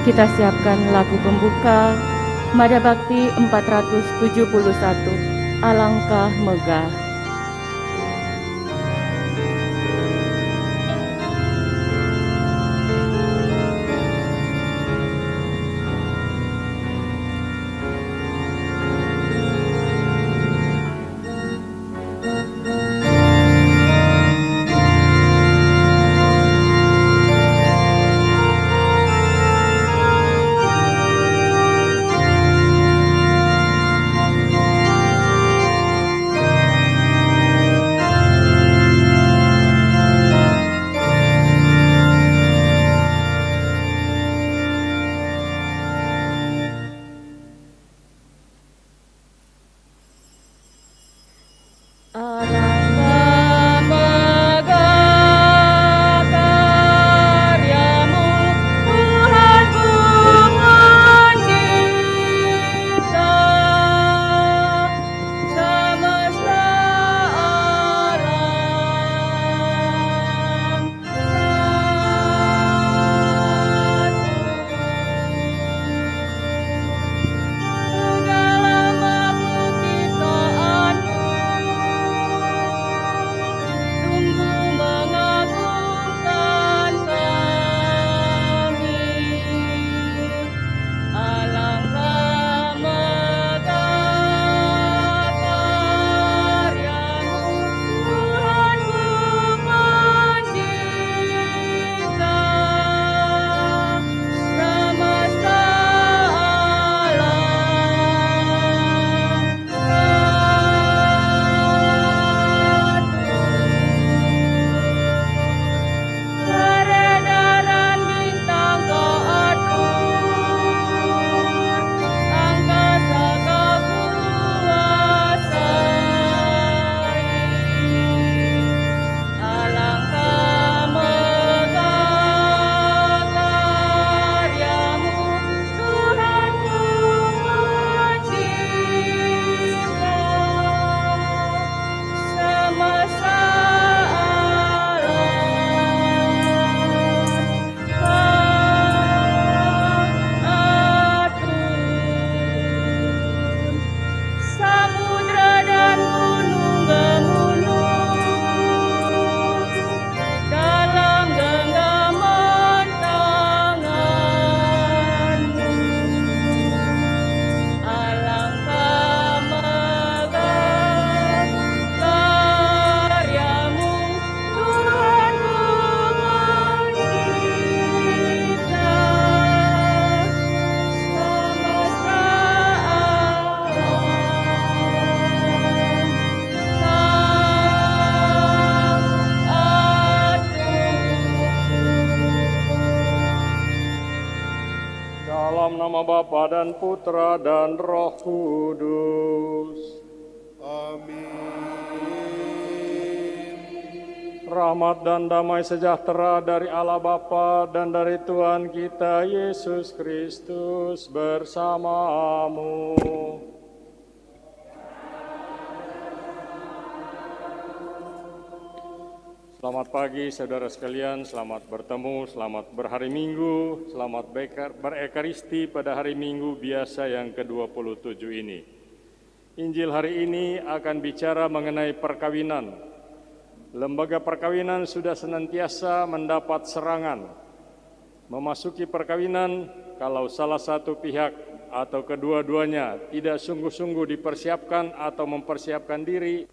Kita siapkan lagu pembuka, Mada Bakti 471, Alangkah Megah. Bapa dan Putra dan Roh Kudus. Amin. Rahmat dan damai sejahtera dari Allah Bapa dan dari Tuhan kita Yesus Kristus bersamamu. Selamat pagi saudara sekalian, selamat bertemu, selamat berhari Minggu, selamat berekaristi pada hari Minggu biasa yang ke-27 ini. Injil hari ini akan bicara mengenai perkawinan. Lembaga perkawinan sudah senantiasa mendapat serangan. Memasuki perkawinan kalau salah satu pihak atau kedua-duanya tidak sungguh-sungguh dipersiapkan atau mempersiapkan diri,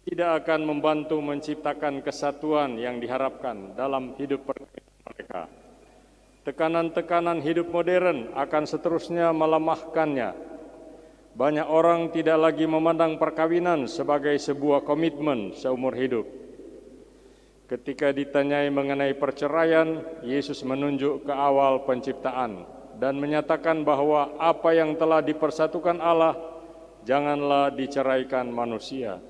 tidak akan membantu menciptakan kesatuan yang diharapkan dalam hidup mereka. Tekanan-tekanan hidup modern akan seterusnya melemahkannya. Banyak orang tidak lagi memandang perkawinan sebagai sebuah komitmen seumur hidup. Ketika ditanyai mengenai perceraian, Yesus menunjuk ke awal penciptaan dan menyatakan bahwa apa yang telah dipersatukan Allah, janganlah diceraikan manusia.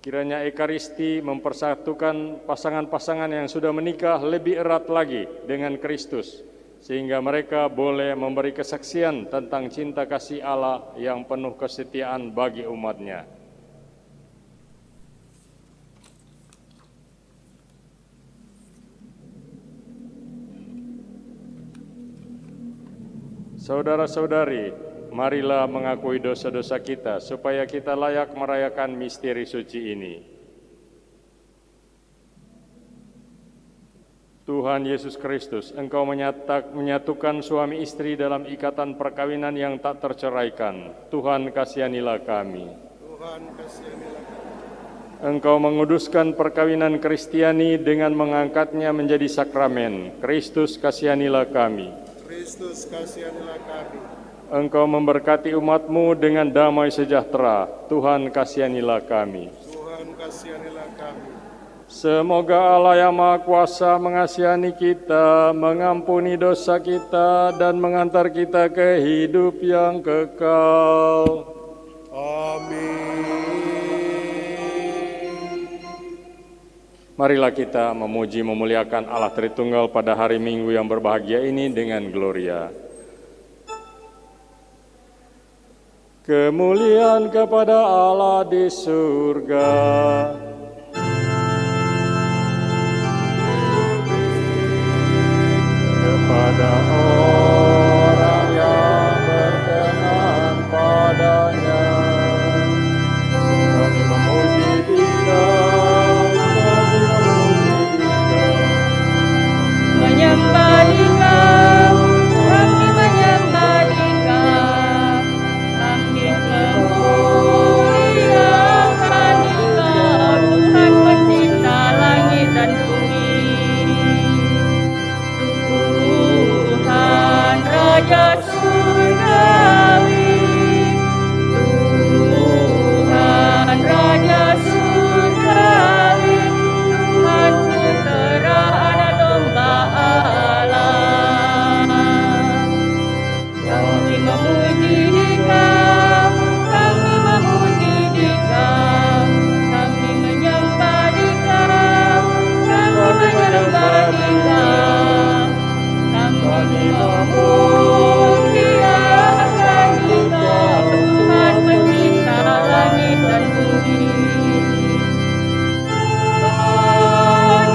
Kiranya Ekaristi mempersatukan pasangan-pasangan yang sudah menikah lebih erat lagi dengan Kristus, sehingga mereka boleh memberi kesaksian tentang cinta kasih Allah yang penuh kesetiaan bagi umat-Nya. Saudara-saudari, marilah mengakui dosa-dosa kita supaya kita layak merayakan misteri suci ini. Tuhan Yesus Kristus, Engkau menyatukan suami istri dalam ikatan perkawinan yang tak terceraikan. Tuhan, kasihanilah kami. Tuhan, kasihanilah kami. Engkau menguduskan perkawinan Kristiani dengan mengangkatnya menjadi sakramen. Kristus, kasihanilah kami. Kristus, kasihanilah kami. Engkau memberkati umat-Mu dengan damai sejahtera. Tuhan, kasihanilah kami. Tuhan, kasihanilah kami. Semoga Allah yang Maha Kuasa mengasihani kita, mengampuni dosa kita, dan mengantar kita ke hidup yang kekal. Amin. Marilah kita memuji memuliakan Allah Tritunggal pada hari Minggu yang berbahagia ini dengan gloria. Kemuliaan kepada Allah di surga. Kepada orang yang berkenan padanya. Kami memuji Dikau, kami memuji Dikau. Menyembah Dikau, kami menyembah Dikau, kami memuliakan Dikau, Tuhan pencipta langit dan bumi. Tuhan Raja Surgawi, Tuhan Raja Surgawi, Tuhan Putera Anak Domba Allah. Kami memuji Dikau, kami memuji Dikau, kami menyembah Dikau, kami menyembah Dikau, kami memuliakan Dikau, Tuhan pencipta langit dan bumi.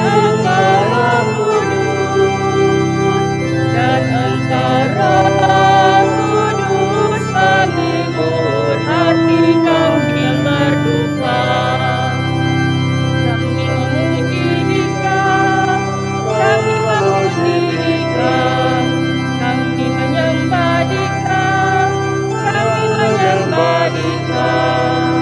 Engkau kudus, dan Engkau kudus, menghibur hati kami berduka. Kami memuji Dikau, kami memuji Dikau, kami menyembah Dikau, kami menyembah Dikau,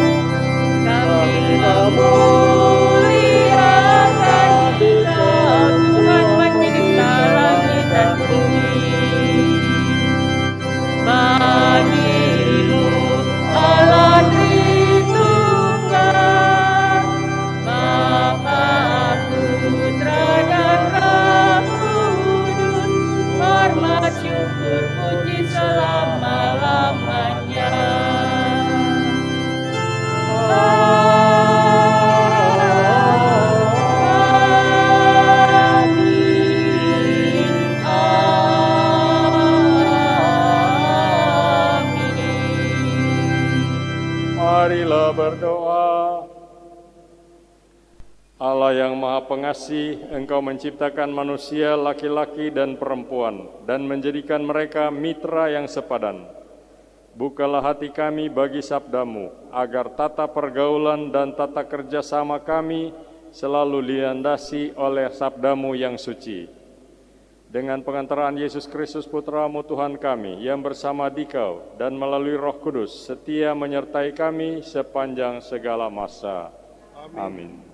kami memuliakan Dikau, Tuhan pencipta langit dan bumi. Bagimu Allah Tritunggal, Bapa, Putra, dan Roh Kudus, hormat, syukur, puji selama-lamanya. Amin. Amin. Marilah berdoa. Allah yang Maha Pengasih, Engkau menciptakan manusia laki-laki dan perempuan dan menjadikan mereka mitra yang sepadan. Bukalah hati kami bagi sabda-Mu, agar tata pergaulan dan tata kerjasama kami selalu dilandasi oleh sabda-Mu yang suci. Dengan pengantaran Yesus Kristus Putra-Mu Tuhan kami, yang bersama Dikau dan melalui Roh Kudus setia menyertai kami sepanjang segala masa. Amin.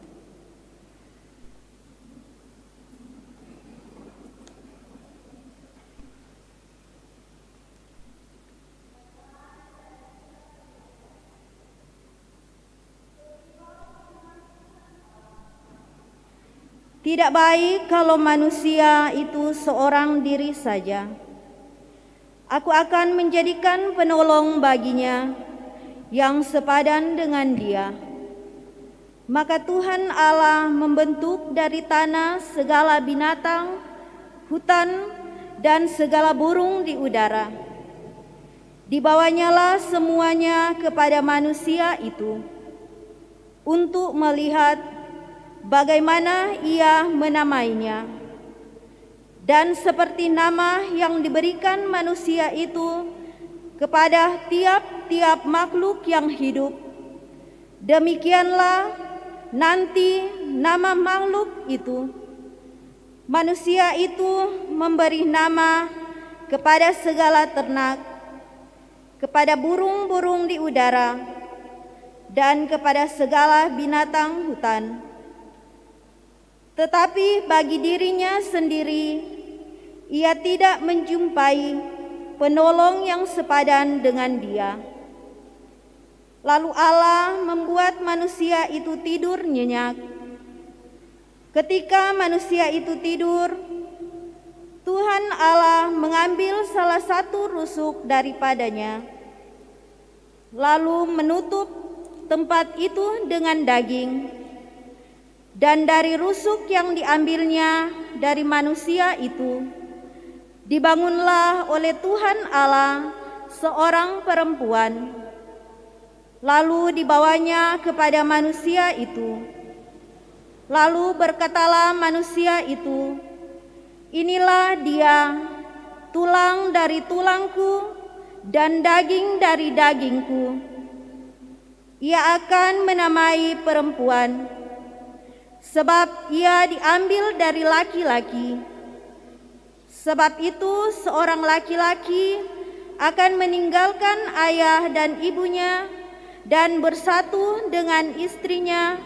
Tidak baik kalau manusia itu seorang diri saja. Aku akan menjadikan penolong baginya yang sepadan dengan dia. Maka Tuhan Allah membentuk dari tanah segala binatang, hutan, dan segala burung di udara. Dibawanyalah semuanya kepada manusia itu untuk melihat bagaimana ia menamainya. Dan seperti nama yang diberikan manusia itu kepada tiap-tiap makhluk yang hidup, demikianlah nanti nama makhluk itu. Manusia itu memberi nama kepada segala ternak, kepada burung-burung di udara, dan kepada segala binatang hutan. Tetapi bagi dirinya sendiri, ia tidak menjumpai penolong yang sepadan dengan dia. Lalu Allah membuat manusia itu tidur nyenyak. Ketika manusia itu tidur, Tuhan Allah mengambil salah satu rusuk daripadanya, lalu menutup tempat itu dengan daging. Dan dari rusuk yang diambilnya dari manusia itu, dibangunlah oleh Tuhan Allah seorang perempuan. Lalu dibawanya kepada manusia itu. Lalu berkatalah manusia itu, "Inilah dia, tulang dari tulangku dan daging dari dagingku. Ia akan menamai perempuan, sebab ia diambil dari laki-laki. Sebab itu seorang laki-laki akan meninggalkan ayah dan ibunya dan bersatu dengan istrinya,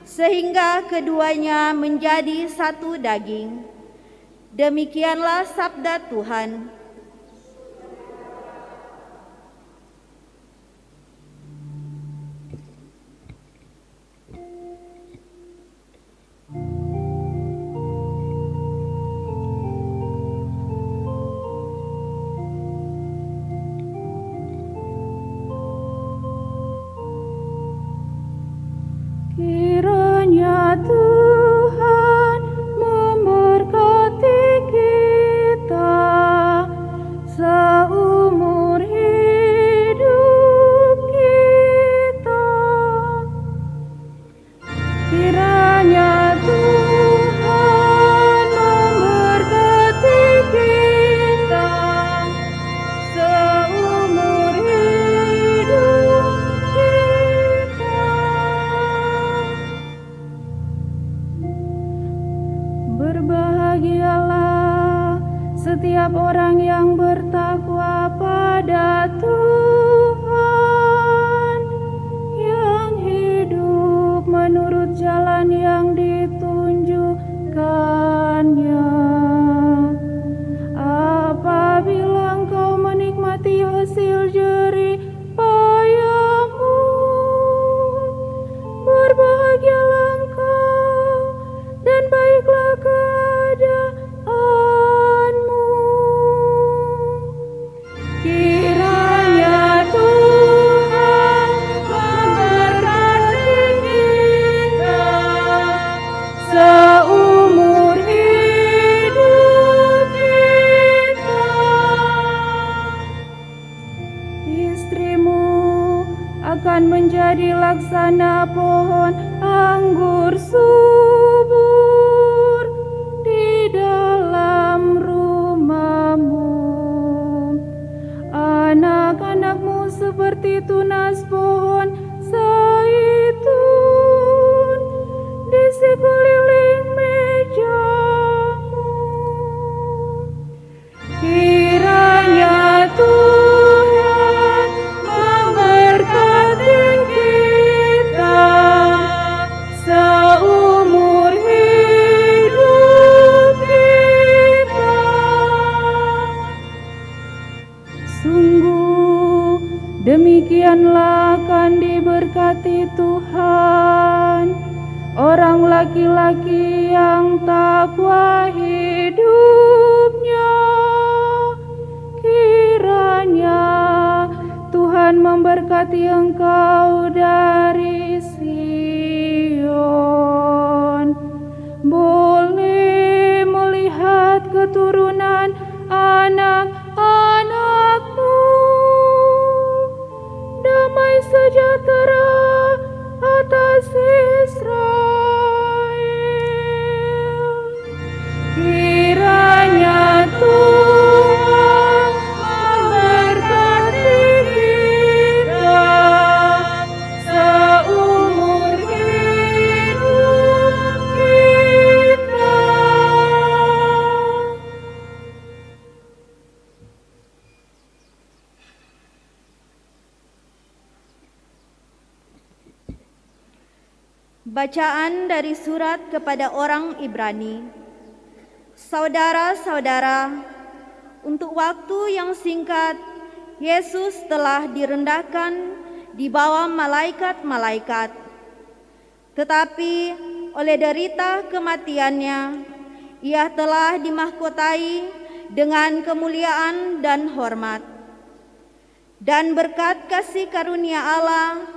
sehingga keduanya menjadi satu daging." Demikianlah sabda Tuhan. Kiranya Tuhan memberkati kita seumur hidup kita. Kiranya Tuhan memberkati kita seumur hidup kita. Berbahagialah setiap orang yang bertakwa pada Tuhan, yang hidup menurut jalan yang ditunjukkannya. Apabila engkau menikmati hasil jerih payahmu, berbahagialah engkau dan baiklah keadaanmu. Kiranya Tuhan memberkati kita seumur hidup kita. Istrimu akan menjadi laksana pohon anggur subur di dalam rumahmu. Anak-anakmu seperti tunas pohon zaitun di sekeliling mejamu. Kiranya Tuhan memberkati kita seumur hidup kita. Sungguh demikianlah akan diberkati Tuhan orang laki-laki yang takwa hidupnya. Kiranya Tuhan memberkati engkau dari Sion. Boleh melihat keturunan anak-anakmu, damai sejahtera atas Israel. Kiranya Bacaan dari surat kepada orang Ibrani. Saudara-saudara, untuk waktu yang singkat, Yesus telah direndahkan di bawah malaikat-malaikat. Tetapi oleh derita kematiannya, Ia telah dimahkotai dengan kemuliaan dan hormat. Dan berkat kasih karunia Allah,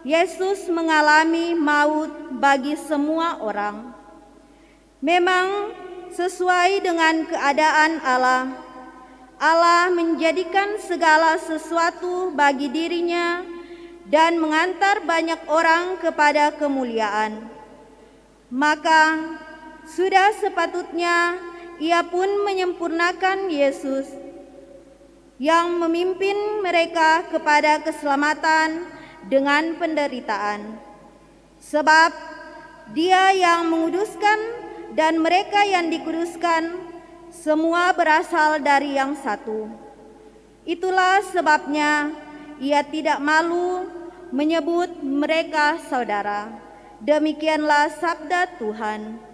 Yesus mengalami maut bagi semua orang. Memang sesuai dengan keadaan Allah, Allah menjadikan segala sesuatu bagi dirinya dan mengantar banyak orang kepada kemuliaan. Maka sudah sepatutnya Ia pun menyempurnakan Yesus yang memimpin mereka kepada keselamatan dengan penderitaan. Sebab Dia yang menguduskan dan mereka yang dikuduskan semua berasal dari yang satu. Itulah sebabnya Ia tidak malu menyebut mereka saudara. Demikianlah sabda Tuhan.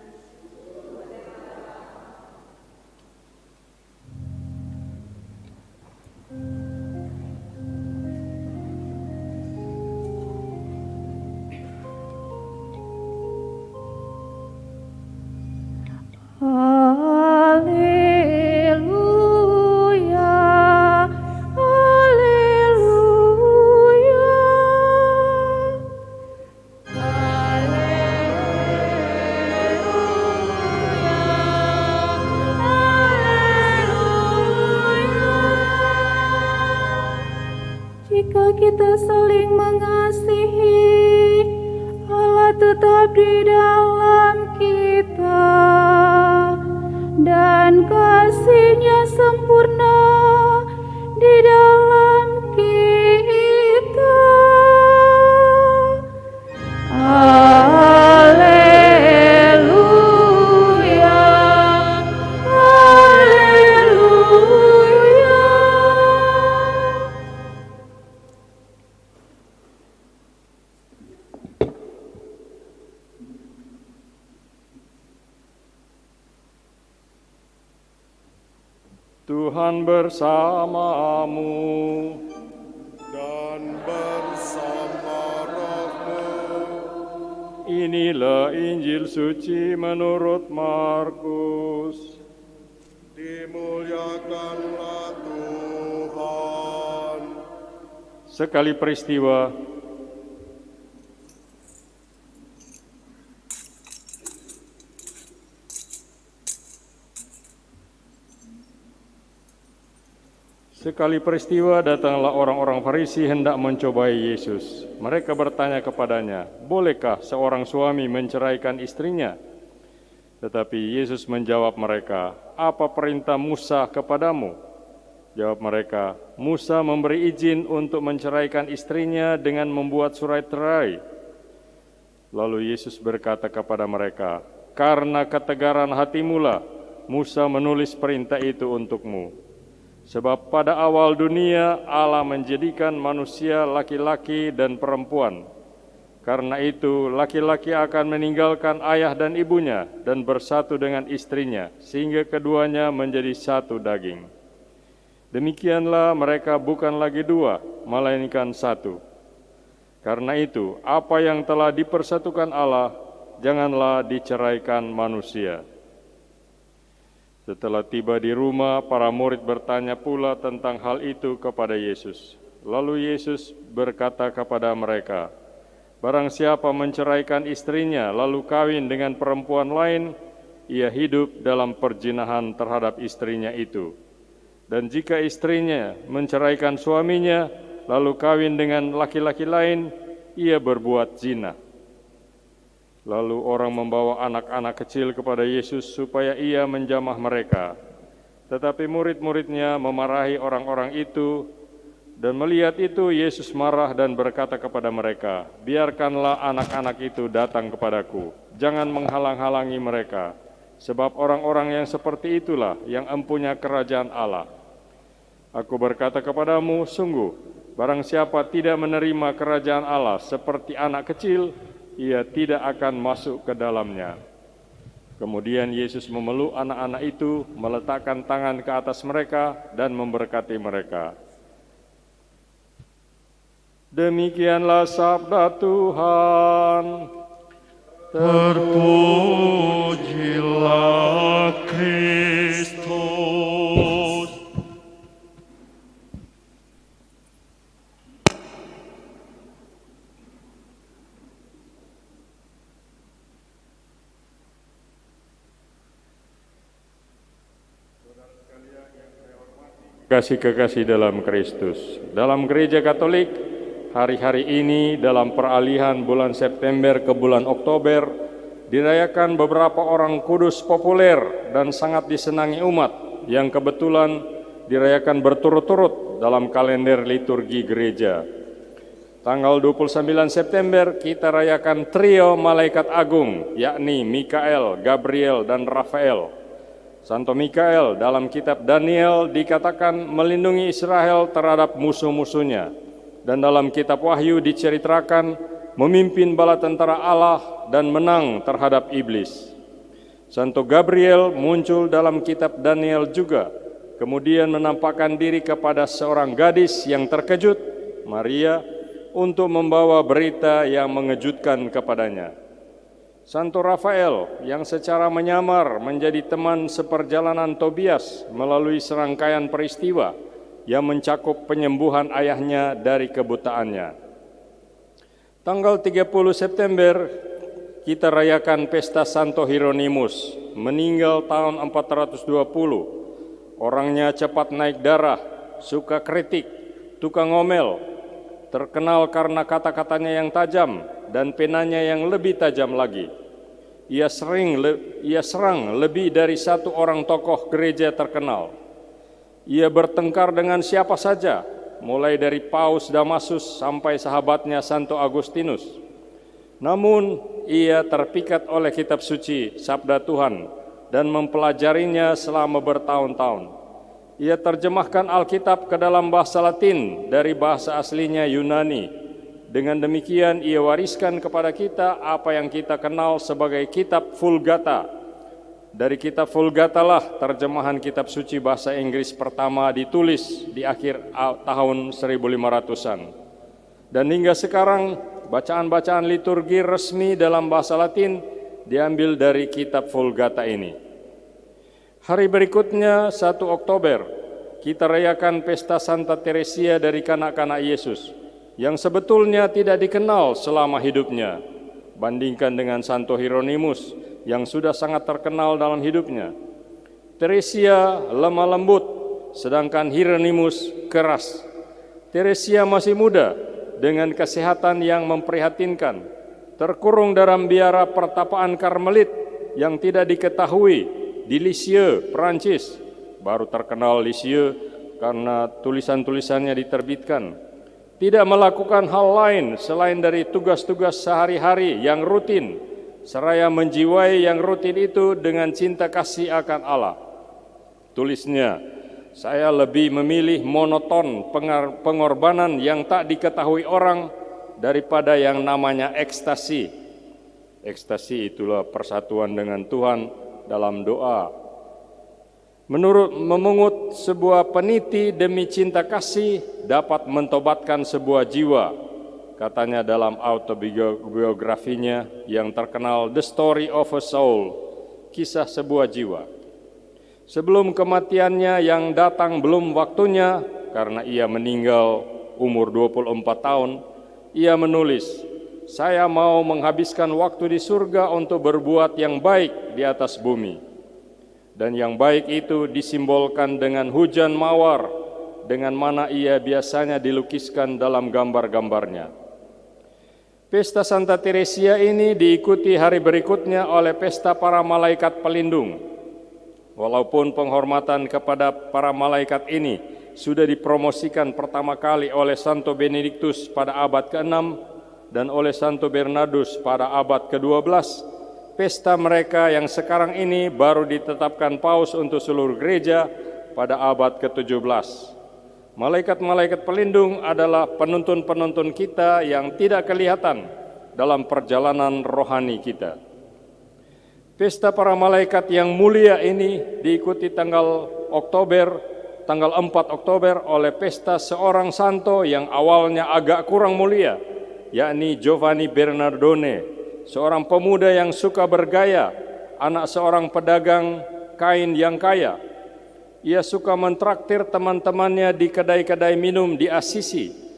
Haleluya, haleluya, jika kita saling mengasihi, Allah tetap di dalam kita, dan kasih-Nya sempurna di dalam kita. Haleluya, haleluya. Tuhan bersamamu. Dan bersama rohmu. Inilah Injil suci menurut Markus. Dimuliakanlah Tuhan. Sekali peristiwa, datanglah orang-orang Farisi hendak mencobai Yesus. Mereka bertanya kepadanya, "Bolehkah seorang suami menceraikan istrinya?" Tetapi Yesus menjawab mereka, "Apa perintah Musa kepadamu?" Jawab mereka, "Musa memberi izin untuk menceraikan istrinya dengan membuat surat cerai." Lalu Yesus berkata kepada mereka, "Karena ketegaran hatimulah Musa menulis perintah itu untukmu. Sebab pada awal dunia Allah menjadikan manusia laki-laki dan perempuan. Karena itu laki-laki akan meninggalkan ayah dan ibunya dan bersatu dengan istrinya, sehingga keduanya menjadi satu daging. Demikianlah mereka bukan lagi dua, melainkan satu. Karena itu apa yang telah dipersatukan Allah, janganlah diceraikan manusia." Setelah tiba di rumah, para murid bertanya pula tentang hal itu kepada Yesus. Lalu Yesus berkata kepada mereka, "Barang siapa menceraikan istrinya lalu kawin dengan perempuan lain, ia hidup dalam perzinahan terhadap istrinya itu. Dan jika istrinya menceraikan suaminya lalu kawin dengan laki-laki lain, ia berbuat zina." Lalu orang membawa anak-anak kecil kepada Yesus supaya Ia menjamah mereka. Tetapi murid-muridnya memarahi orang-orang itu, dan melihat itu Yesus marah dan berkata kepada mereka, "Biarkanlah anak-anak itu datang kepadaku, jangan menghalang-halangi mereka, sebab orang-orang yang seperti itulah yang empunya kerajaan Allah. Aku berkata kepadamu, sungguh, barang siapa tidak menerima kerajaan Allah seperti anak kecil, ia tidak akan masuk ke dalamnya. Kemudian Yesus memeluk anak-anak itu, meletakkan tangan ke atas mereka dan memberkati mereka. Demikianlah sabda Tuhan. Terpujilah Kristus. Kekasih-kekasih dalam Kristus. Dalam Gereja Katolik, hari-hari ini dalam peralihan bulan September ke bulan Oktober dirayakan beberapa orang kudus populer dan sangat disenangi umat yang kebetulan dirayakan berturut-turut dalam kalender liturgi gereja. Tanggal 29 September kita rayakan trio malaikat agung, yakni Mikael, Gabriel, dan Rafael. Santo Mikael dalam kitab Daniel dikatakan melindungi Israel terhadap musuh-musuhnya, dan dalam kitab Wahyu diceritakan memimpin bala tentara Allah dan menang terhadap iblis. Santo Gabriel muncul dalam kitab Daniel juga, kemudian menampakkan diri kepada seorang gadis yang terkejut, Maria, untuk membawa berita yang mengejutkan kepadanya. Santo Rafael yang secara menyamar menjadi teman seperjalanan Tobias melalui serangkaian peristiwa yang mencakup penyembuhan ayahnya dari kebutaannya. Tanggal 30 September kita rayakan pesta Santo Hieronymus, meninggal tahun 420. Orangnya cepat naik darah, suka kritik, tukang ngomel, terkenal karena kata-katanya yang tajam dan penanya yang lebih tajam lagi. Ia serang lebih dari satu orang tokoh gereja terkenal. Ia bertengkar dengan siapa saja, mulai dari Paus Damasus sampai sahabatnya Santo Agustinus. Namun, ia terpikat oleh kitab suci, Sabda Tuhan, dan mempelajarinya selama bertahun-tahun. Ia terjemahkan Alkitab ke dalam bahasa Latin dari bahasa aslinya Yunani. Dengan demikian ia wariskan kepada kita apa yang kita kenal sebagai kitab Vulgata. Dari kitab Vulgata lah terjemahan kitab suci bahasa Inggris pertama ditulis di akhir tahun 1500-an. Dan hingga sekarang bacaan-bacaan liturgi resmi dalam bahasa Latin diambil dari kitab Vulgata ini. Hari berikutnya 1 Oktober kita rayakan pesta Santa Teresia dari kanak-kanak Yesus, yang sebetulnya tidak dikenal selama hidupnya, bandingkan dengan Santo Hieronymus yang sudah sangat terkenal dalam hidupnya. Teresia lemah lembut, sedangkan Hieronymus keras. Teresia masih muda, dengan kesehatan yang memprihatinkan, terkurung dalam biara pertapaan Karmelit yang tidak diketahui di Lisieux, Prancis. Baru terkenal Lisieux karena tulisan-tulisannya diterbitkan. Tidak melakukan hal lain selain dari tugas-tugas sehari-hari yang rutin, seraya menjiwai yang rutin itu dengan cinta kasih akan Allah. Tulisnya, saya lebih memilih monoton pengorbanan yang tak diketahui orang daripada yang namanya ekstasi. Ekstasi itulah persatuan dengan Tuhan dalam doa. Memungut sebuah peniti demi cinta kasih dapat mentobatkan sebuah jiwa, katanya dalam autobiografinya yang terkenal The Story of a Soul, kisah sebuah jiwa. Sebelum kematiannya yang datang belum waktunya, karena ia meninggal umur 24 tahun, ia menulis, saya mau menghabiskan waktu di surga untuk berbuat yang baik di atas bumi. Dan yang baik itu disimbolkan dengan hujan mawar, dengan mana ia biasanya dilukiskan dalam gambar-gambarnya. Pesta Santa Teresia ini diikuti hari berikutnya oleh pesta para malaikat pelindung. Walaupun penghormatan kepada para malaikat ini sudah dipromosikan pertama kali oleh Santo Benediktus pada abad ke-6 dan oleh Santo Bernardus pada abad ke-12, pesta mereka yang sekarang ini baru ditetapkan Paus untuk seluruh gereja pada abad ke-17. Malaikat-malaikat pelindung adalah penuntun-penuntun kita yang tidak kelihatan dalam perjalanan rohani kita. Pesta para malaikat yang mulia ini diikuti tanggal 4 Oktober oleh pesta seorang santo yang awalnya agak kurang mulia, yakni Giovanni Bernardone, seorang pemuda yang suka bergaya, anak seorang pedagang kain yang kaya. Ia suka mentraktir teman-temannya di kedai-kedai minum di Assisi.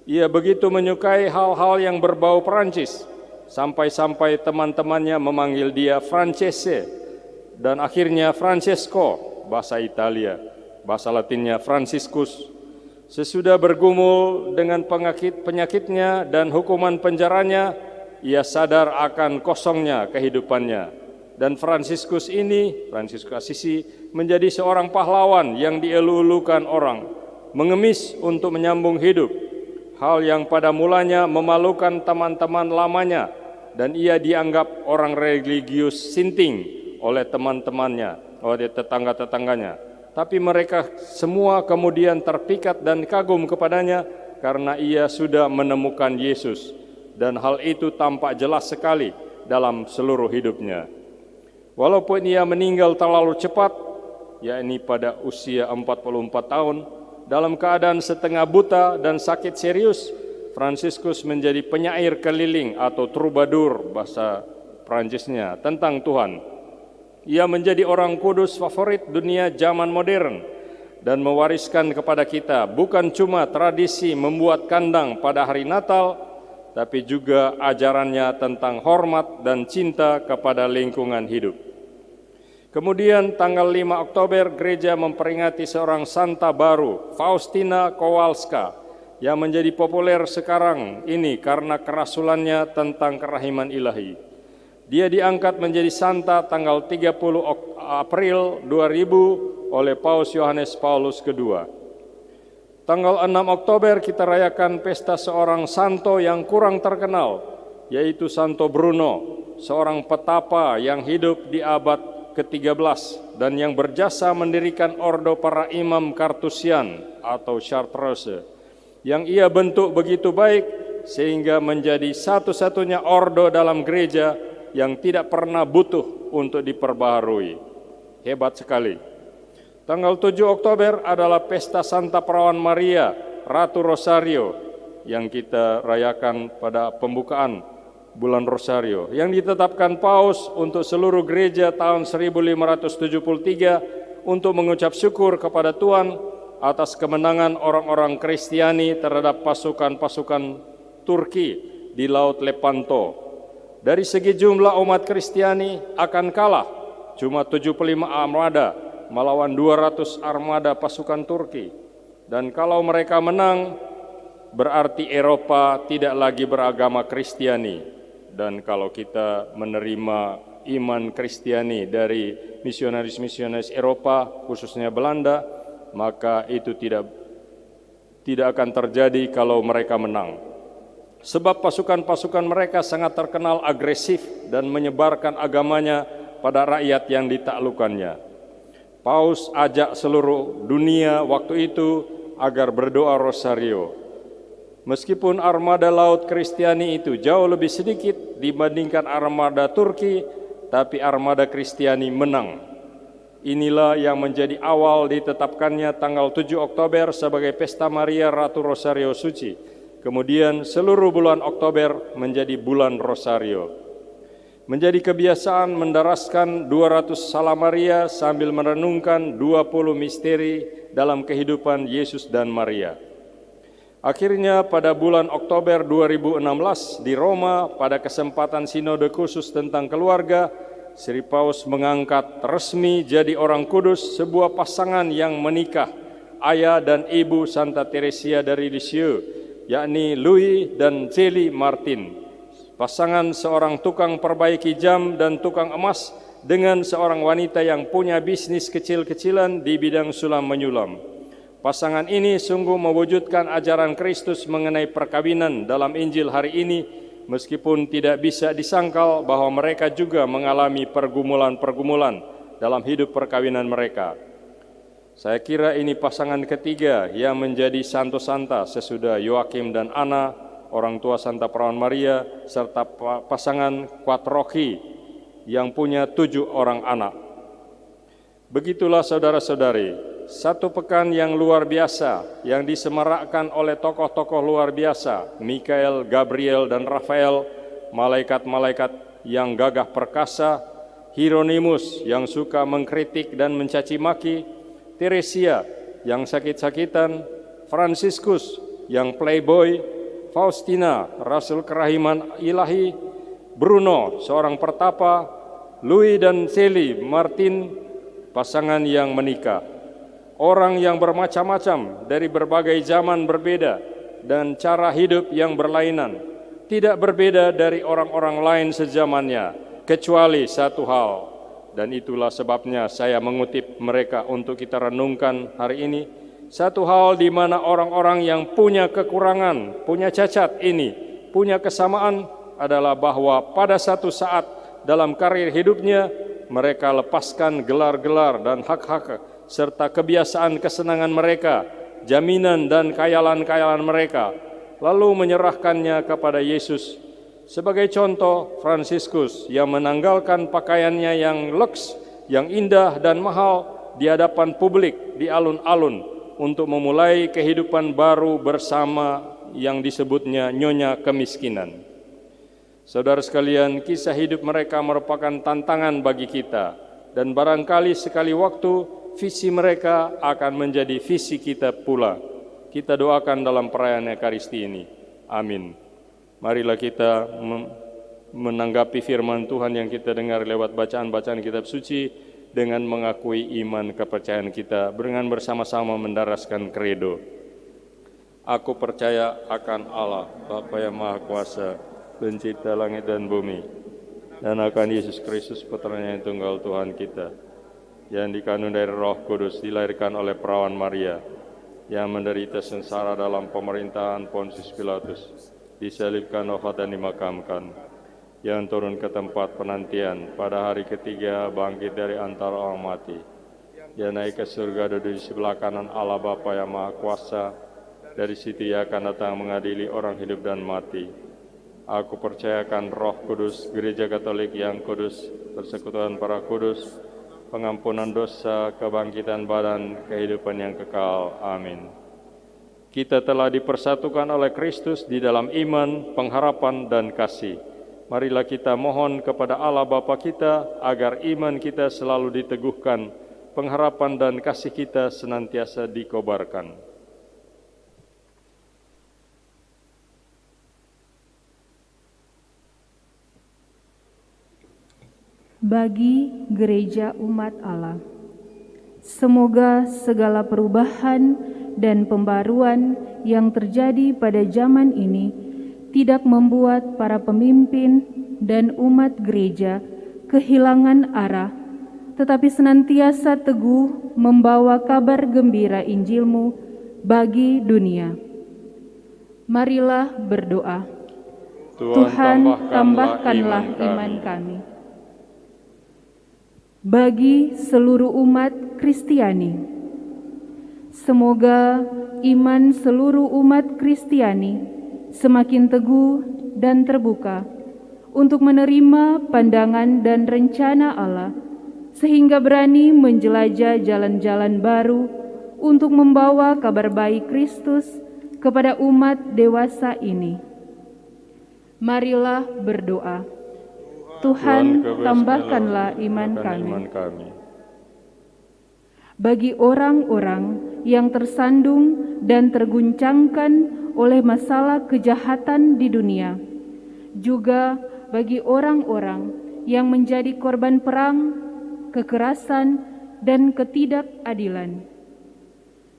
Ia begitu menyukai hal-hal yang berbau Perancis, sampai-sampai teman-temannya memanggil dia Francese, dan akhirnya Francesco, bahasa Italia, bahasa Latinnya Franciscus. Sesudah bergumul dengan penyakitnya dan hukuman penjaranya, ia sadar akan kosongnya kehidupannya. Dan Franciscus Assisi, menjadi seorang pahlawan yang dielu-elukan orang, mengemis untuk menyambung hidup. Hal yang pada mulanya memalukan teman-teman lamanya, dan ia dianggap orang religius sinting oleh teman-temannya, oleh tetangga-tetangganya. Tapi mereka semua kemudian terpikat dan kagum kepadanya karena ia sudah menemukan Yesus, dan hal itu tampak jelas sekali dalam seluruh hidupnya. Walaupun ia meninggal terlalu cepat, yakni pada usia 44 tahun, dalam keadaan setengah buta dan sakit serius, Franciscus menjadi penyair keliling atau troubadour bahasa Prancisnya tentang Tuhan. Ia menjadi orang kudus favorit dunia zaman modern dan mewariskan kepada kita bukan cuma tradisi membuat kandang pada hari Natal, tapi juga ajarannya tentang hormat dan cinta kepada lingkungan hidup. Kemudian tanggal 5 Oktober gereja memperingati seorang santa baru, Faustina Kowalska, yang menjadi populer sekarang ini karena kerasulannya tentang kerahiman ilahi. Dia diangkat menjadi santa tanggal 30 April 2000 oleh Paus Yohanes Paulus II. Tanggal 6 Oktober kita rayakan pesta seorang santo yang kurang terkenal, yaitu Santo Bruno, seorang petapa yang hidup di abad ke-13 dan yang berjasa mendirikan ordo para imam Kartusian atau Chartreuse, yang ia bentuk begitu baik sehingga menjadi satu-satunya ordo dalam gereja yang tidak pernah butuh untuk diperbaharui. Hebat sekali. Tanggal 7 Oktober adalah pesta Santa Perawan Maria, Ratu Rosario, yang kita rayakan pada pembukaan bulan Rosario, yang ditetapkan Paus untuk seluruh gereja tahun 1573 untuk mengucap syukur kepada Tuhan atas kemenangan orang-orang Kristiani terhadap pasukan-pasukan Turki di Laut Lepanto. Dari segi jumlah umat Kristiani akan kalah, cuma 75 armada melawan 200 armada pasukan Turki. Dan kalau mereka menang, berarti Eropa tidak lagi beragama Kristiani. Dan kalau kita menerima iman Kristiani dari misionaris-misionaris Eropa, khususnya Belanda, maka itu tidak akan terjadi kalau mereka menang. Sebab pasukan-pasukan mereka sangat terkenal agresif dan menyebarkan agamanya pada rakyat yang ditaklukkannya. Paus ajak seluruh dunia waktu itu agar berdoa rosario. Meskipun armada laut Kristiani itu jauh lebih sedikit dibandingkan armada Turki, tapi armada Kristiani menang. Inilah yang menjadi awal ditetapkannya tanggal 7 Oktober sebagai Pesta Maria Ratu Rosario Suci. Kemudian seluruh bulan Oktober menjadi bulan Rosario. Menjadi kebiasaan mendaraskan 200 Salam Maria sambil merenungkan 20 misteri dalam kehidupan Yesus dan Maria. Akhirnya pada bulan Oktober 2016 di Roma pada kesempatan sinode khusus tentang keluarga, Sri Paus mengangkat resmi jadi orang kudus sebuah pasangan yang menikah, ayah dan ibu Santa Teresia dari Lisieux, yakni Louis dan Zélie Martin. Pasangan seorang tukang perbaiki jam dan tukang emas dengan seorang wanita yang punya bisnis kecil-kecilan di bidang sulam menyulam. Pasangan ini sungguh mewujudkan ajaran Kristus mengenai perkawinan dalam Injil hari ini, meskipun tidak bisa disangkal bahwa mereka juga mengalami pergumulan-pergumulan dalam hidup perkawinan mereka. Saya kira ini pasangan ketiga yang menjadi santo-santa sesudah Yoakim dan Ana orang tua Santa Perawan Maria, serta pasangan Quattrochi yang punya 7 orang anak. Begitulah saudara-saudari, satu pekan yang luar biasa yang disemarakkan oleh tokoh-tokoh luar biasa, Mikael, Gabriel, dan Rafael, malaikat-malaikat yang gagah perkasa, Hieronymus yang suka mengkritik dan mencaci maki, Teresia yang sakit-sakitan, Fransiskus yang playboy, Faustina, Rasul Kerahiman Ilahi, Bruno, seorang pertapa, Louis dan Sally Martin, pasangan yang menikah. Orang yang bermacam-macam dari berbagai zaman berbeda dan cara hidup yang berlainan, tidak berbeda dari orang-orang lain sezamannya, kecuali satu hal. Dan itulah sebabnya saya mengutip mereka untuk kita renungkan hari ini. Satu hal di mana orang-orang yang punya kekurangan, punya cacat ini, punya kesamaan adalah bahwa pada satu saat dalam karir hidupnya mereka lepaskan gelar-gelar dan hak-hak serta kebiasaan kesenangan mereka, jaminan dan khayalan-khayalan mereka, lalu menyerahkannya kepada Yesus. Sebagai contoh, Fransiskus yang menanggalkan pakaiannya yang luks, yang indah dan mahal di hadapan publik di alun-alun untuk memulai kehidupan baru bersama yang disebutnya nyonya kemiskinan. Saudara sekalian, kisah hidup mereka merupakan tantangan bagi kita, dan barangkali sekali waktu visi mereka akan menjadi visi kita pula. Kita doakan dalam perayaan Ekaristi ini. Amin. Marilah kita menanggapi firman Tuhan yang kita dengar lewat bacaan-bacaan kitab suci dengan mengakui iman kepercayaan kita, dengan bersama-sama mendaraskan kredo. Aku percaya akan Allah, Bapa yang Maha Kuasa, pencipta langit dan bumi, dan akan Yesus Kristus, Putranya yang tunggal Tuhan kita, yang dikandung dari Roh Kudus, dilahirkan oleh Perawan Maria, yang menderita sengsara dalam pemerintahan Pontius Pilatus, disalibkan, wafat dan dimakamkan, yang turun ke tempat penantian, pada hari ketiga bangkit dari antara orang mati, yang naik ke surga, duduk di sebelah kanan Allah Bapa yang Maha Kuasa, dari situ Ia akan datang mengadili orang hidup dan mati. Aku percayakan Roh Kudus, Gereja Katolik yang kudus, persekutuan para kudus, pengampunan dosa, kebangkitan badan, kehidupan yang kekal. Amin. Kita telah dipersatukan oleh Kristus di dalam iman, pengharapan, dan kasih. Marilah kita mohon kepada Allah Bapa kita agar iman kita selalu diteguhkan, pengharapan dan kasih kita senantiasa dikobarkan. Bagi gereja umat Allah, semoga segala perubahan dan pembaruan yang terjadi pada zaman ini tidak membuat para pemimpin dan umat gereja kehilangan arah, tetapi senantiasa teguh membawa kabar gembira Injil-Mu bagi dunia. Marilah berdoa. Tuhan, tambahkanlah iman kami. Bagi seluruh umat Kristiani, semoga iman seluruh umat Kristiani semakin teguh dan terbuka untuk menerima pandangan dan rencana Allah, sehingga berani menjelajah jalan-jalan baru untuk membawa kabar baik Kristus kepada umat dewasa ini. Marilah berdoa. Tuhan, tambahkanlah iman kami. Bagi orang-orang yang tersandung dan terguncangkan oleh masalah kejahatan di dunia, juga bagi orang-orang yang menjadi korban perang, kekerasan, dan ketidakadilan.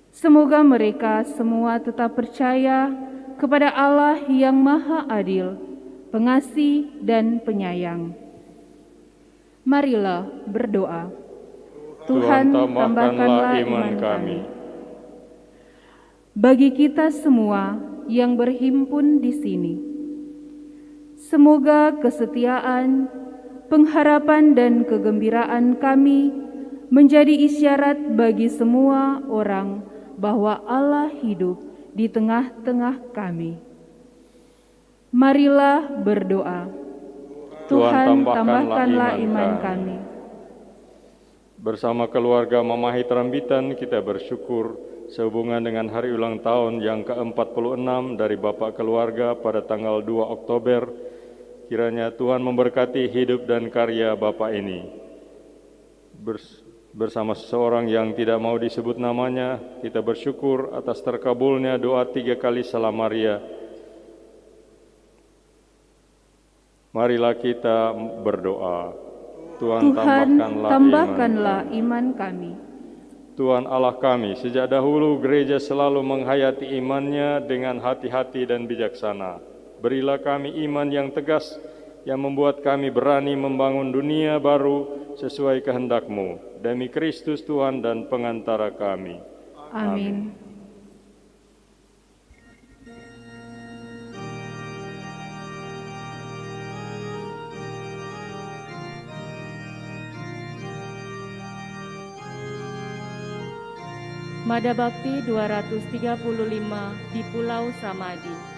Semoga mereka semua tetap percaya kepada Allah yang Maha Adil, Pengasih dan Penyayang. Marilah berdoa. Tuhan, tambahkanlah iman kami. Bagi kita semua yang berhimpun di sini, semoga kesetiaan, pengharapan dan kegembiraan kami menjadi isyarat bagi semua orang bahwa Allah hidup di tengah-tengah kami. Marilah berdoa. Tuhan, tambahkanlah iman kami. Bersama keluarga Mamahi Terambitan, kita bersyukur sehubungan dengan hari ulang tahun yang ke-46 dari Bapak Keluarga pada tanggal 2 Oktober, kiranya Tuhan memberkati hidup dan karya Bapak ini. Bersama seseorang yang tidak mau disebut namanya, kita bersyukur atas terkabulnya doa 3 kali Salam Maria. Marilah kita berdoa. Tuhan, tambahkanlah iman kami. Tuhan Allah kami, sejak dahulu gereja selalu menghayati imannya dengan hati-hati dan bijaksana. Berilah kami iman yang tegas, yang membuat kami berani membangun dunia baru sesuai kehendak-Mu. Demi Kristus Tuhan dan pengantara kami. Amin. Mada Bakti 235 di Pulau Samadi.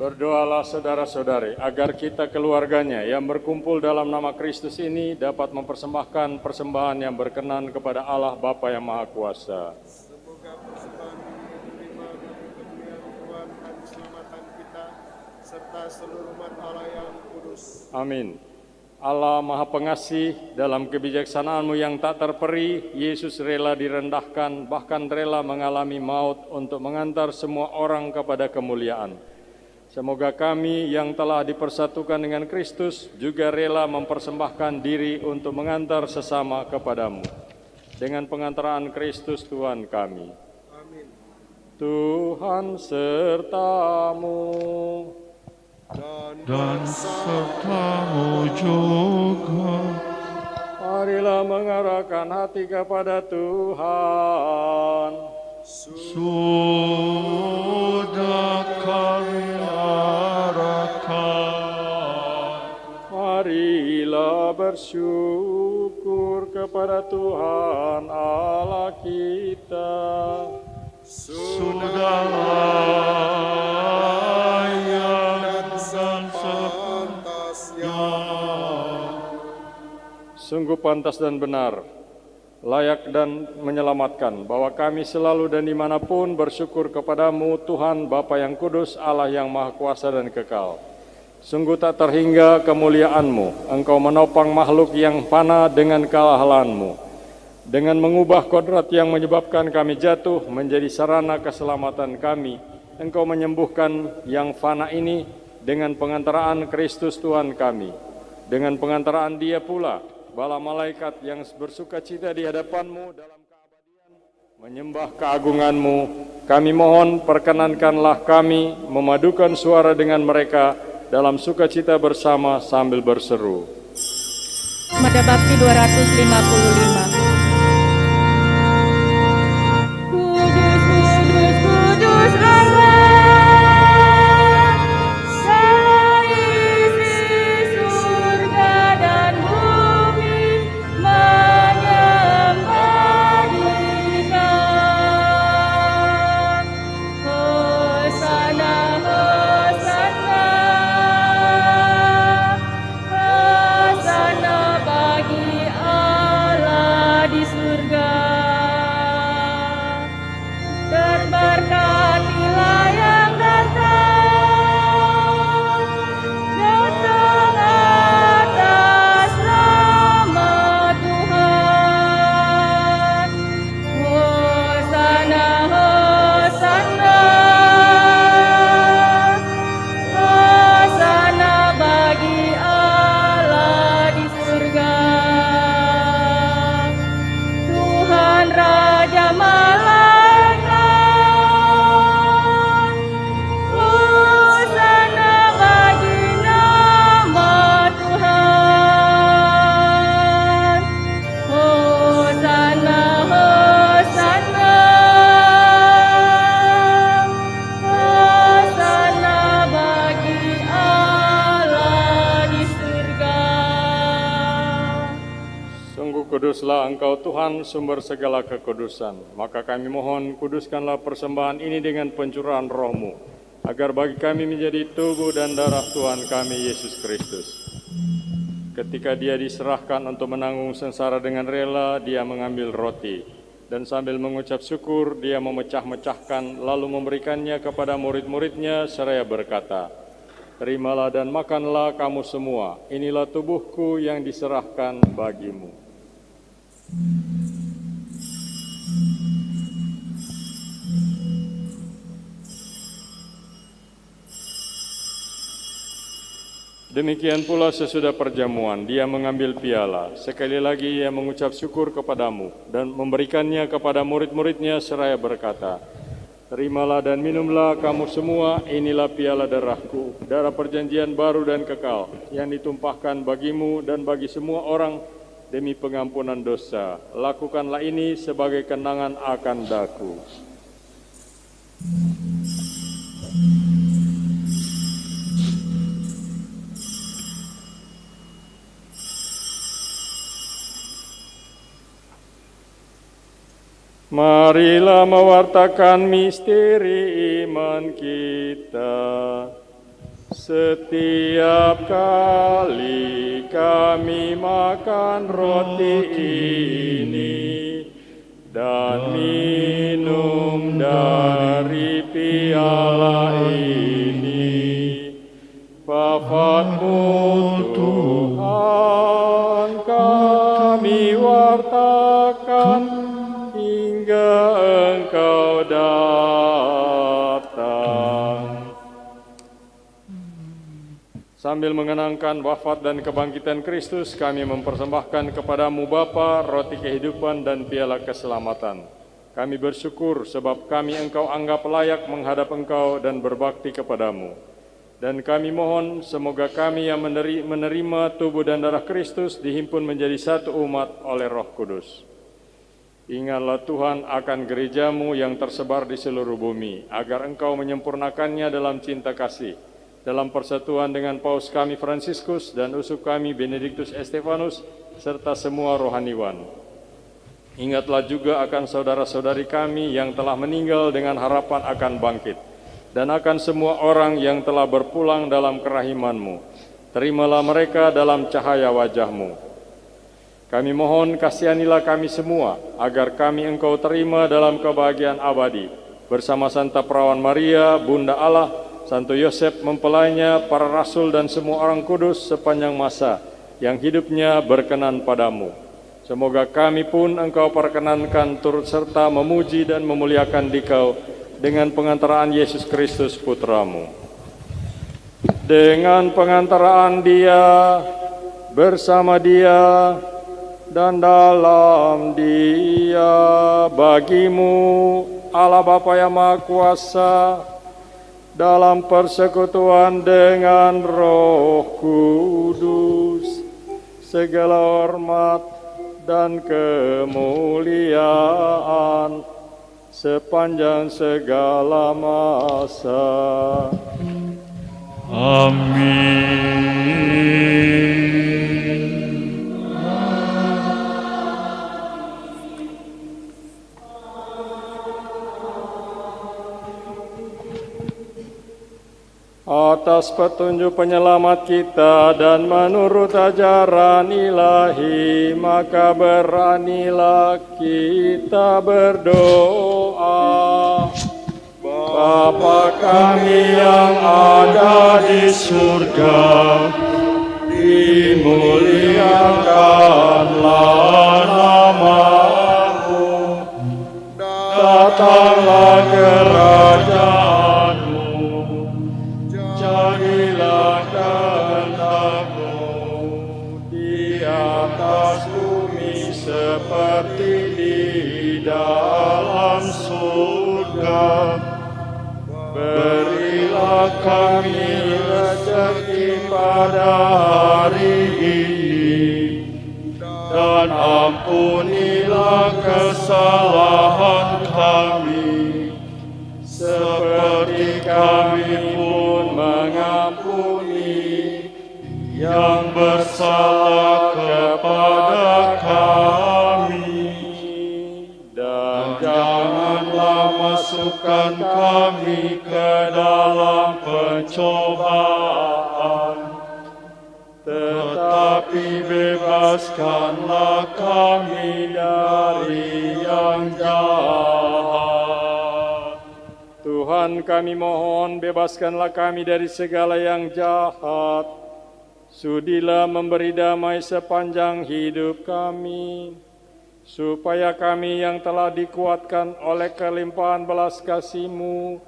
Berdoalah saudara-saudari, agar kita keluarganya yang berkumpul dalam nama Kristus ini dapat mempersembahkan persembahan yang berkenan kepada Allah Bapa yang Maha Kuasa. Semoga persembahan diterima bagi kemuliaan Tuhan dan keselamatan kita, serta seluruh umat Allah yang kudus. Amin. Allah Maha Pengasih, dalam kebijaksanaan-Mu yang tak terperi, Yesus rela direndahkan, bahkan rela mengalami maut untuk mengantar semua orang kepada kemuliaan. Semoga kami yang telah dipersatukan dengan Kristus juga rela mempersembahkan diri untuk mengantar sesama kepada-Mu. dengan pengantaraan Kristus Tuhan kami. Amin. Tuhan sertamu. Dan sertamu juga. Marilah mengarahkan hati kepada Tuhan. Sudah kami arahkan. Marilah bersyukur kepada Tuhan Allah kita. Sudah layak dan sepantasnya. Sungguh pantas dan benar, layak dan menyelamatkan, bahwa kami selalu dan dimanapun bersyukur kepadamu, Tuhan Bapa yang kudus, Allah yang maha kuasa dan kekal. Sungguh tak terhingga kemuliaan-Mu, Engkau menopang makhluk yang fana dengan keahlian-Mu. Dengan mengubah kodrat yang menyebabkan kami jatuh menjadi sarana keselamatan kami, Engkau menyembuhkan yang fana ini dengan pengantaraan Kristus Tuhan kami. Dengan pengantaraan Dia pula, bala malaikat yang bersuka cita di hadapan-Mu dalam keabadian menyembah keagungan-Mu. Kami mohon perkenankanlah kami memadukan suara dengan mereka dalam sukacita bersama sambil berseru. Mada Bakti 255. Kudus, kudus, kudus Allah, segala isi surga dan bumi menyembah Dia. Hosana, hosana, hosana bagi Allah di surga. Dan berkatilah yang datang atas nama Tuhan. Hosana, hosana, hosana bagi Allah di surga. Tuhan Raja Malaikat, hosana bagi nama Tuhan. Hosana, hosana, hosana bagi Allah di surga. Sungguh kuduslah Engkau Tuhan, sumber segala kekudusan. Maka kami mohon, kuduskanlah persembahan ini dengan pencurahan Roh-Mu, agar bagi kami menjadi tubuh dan darah Tuhan kami Yesus Kristus. Ketika Dia diserahkan untuk menanggung sengsara dengan rela, Dia mengambil roti, dan sambil mengucap syukur, Dia memecah-mecahkan, lalu memberikannya kepada murid-muridnya, seraya berkata, "Terimalah dan makanlah kamu semua, inilah tubuhku yang diserahkan bagimu." Demikian pula sesudah perjamuan, Dia mengambil piala. Sekali lagi Ia mengucap syukur kepadamu dan memberikannya kepada murid-muridnya seraya berkata, "Terimalah dan minumlah kamu semua, inilah piala darahku, darah perjanjian baru dan kekal, yang ditumpahkan bagimu dan bagi semua orang demi pengampunan dosa. Lakukanlah ini sebagai kenangan akan daku." Marilah mewartakan misteri iman kita. Setiap kali kami makan roti ini dan minum dari piala ini, wafat-Mu Tuhan kami wartakan hingga Engkau datang. Sambil mengenangkan wafat dan kebangkitan Kristus, kami mempersembahkan kepadamu Bapa, roti kehidupan dan piala keselamatan. Kami bersyukur sebab kami Engkau anggap layak menghadap Engkau dan berbakti kepadamu. Dan kami mohon semoga kami yang menerima tubuh dan darah Kristus dihimpun menjadi satu umat oleh Roh Kudus. Ingatlah Tuhan akan gerejamu yang tersebar di seluruh bumi, agar Engkau menyempurnakannya dalam cinta kasih, dalam persatuan dengan Paus kami Fransiskus dan uskup kami Benediktus Estefanus, serta semua rohaniwan. Ingatlah juga akan saudara-saudari kami yang telah meninggal dengan harapan akan bangkit, dan akan semua orang yang telah berpulang dalam kerahiman-Mu. Terimalah mereka dalam cahaya wajah-Mu. Kami mohon kasihanilah kami semua, agar kami Engkau terima dalam kebahagiaan abadi, bersama Santa Perawan Maria, Bunda Allah, Santo Yosef mempelainya, para rasul dan semua orang kudus sepanjang masa yang hidupnya berkenan padamu. Semoga kami pun Engkau perkenankan turut serta memuji dan memuliakan Dikau dengan pengantaraan Yesus Kristus Putramu. Dengan pengantaraan Dia, bersama Dia, dan dalam Dia, bagimu Allah Bapa yang Maha Kuasa, dalam persekutuan dengan Roh Kudus, segala hormat dan kemuliaan sepanjang segala masa. Amin. Atas petunjuk penyelamat kita dan menurut ajaran ilahi, maka beranilah kita berdoa. Bapa kami yang ada di surga, dimuliakanlah nama-Mu, datanglah kerajaan-Mu, jadilah kehendak-Mu di atas bumi seperti di dalam surga. Berilah kami rezeki pada hari ini, dan ampunilah kesalahan kami, seperti kami pun mengampuni yang bersalah kepada kami. Dan janganlah masukkan kami ke dalam pencobaan, tetapi bebaskanlah kami dari yang jahat. Tuhan, kami mohon, bebaskanlah kami dari segala yang jahat. Sudilah memberi damai sepanjang hidup kami, supaya kami yang telah dikuatkan oleh kelimpahan belas kasih-Mu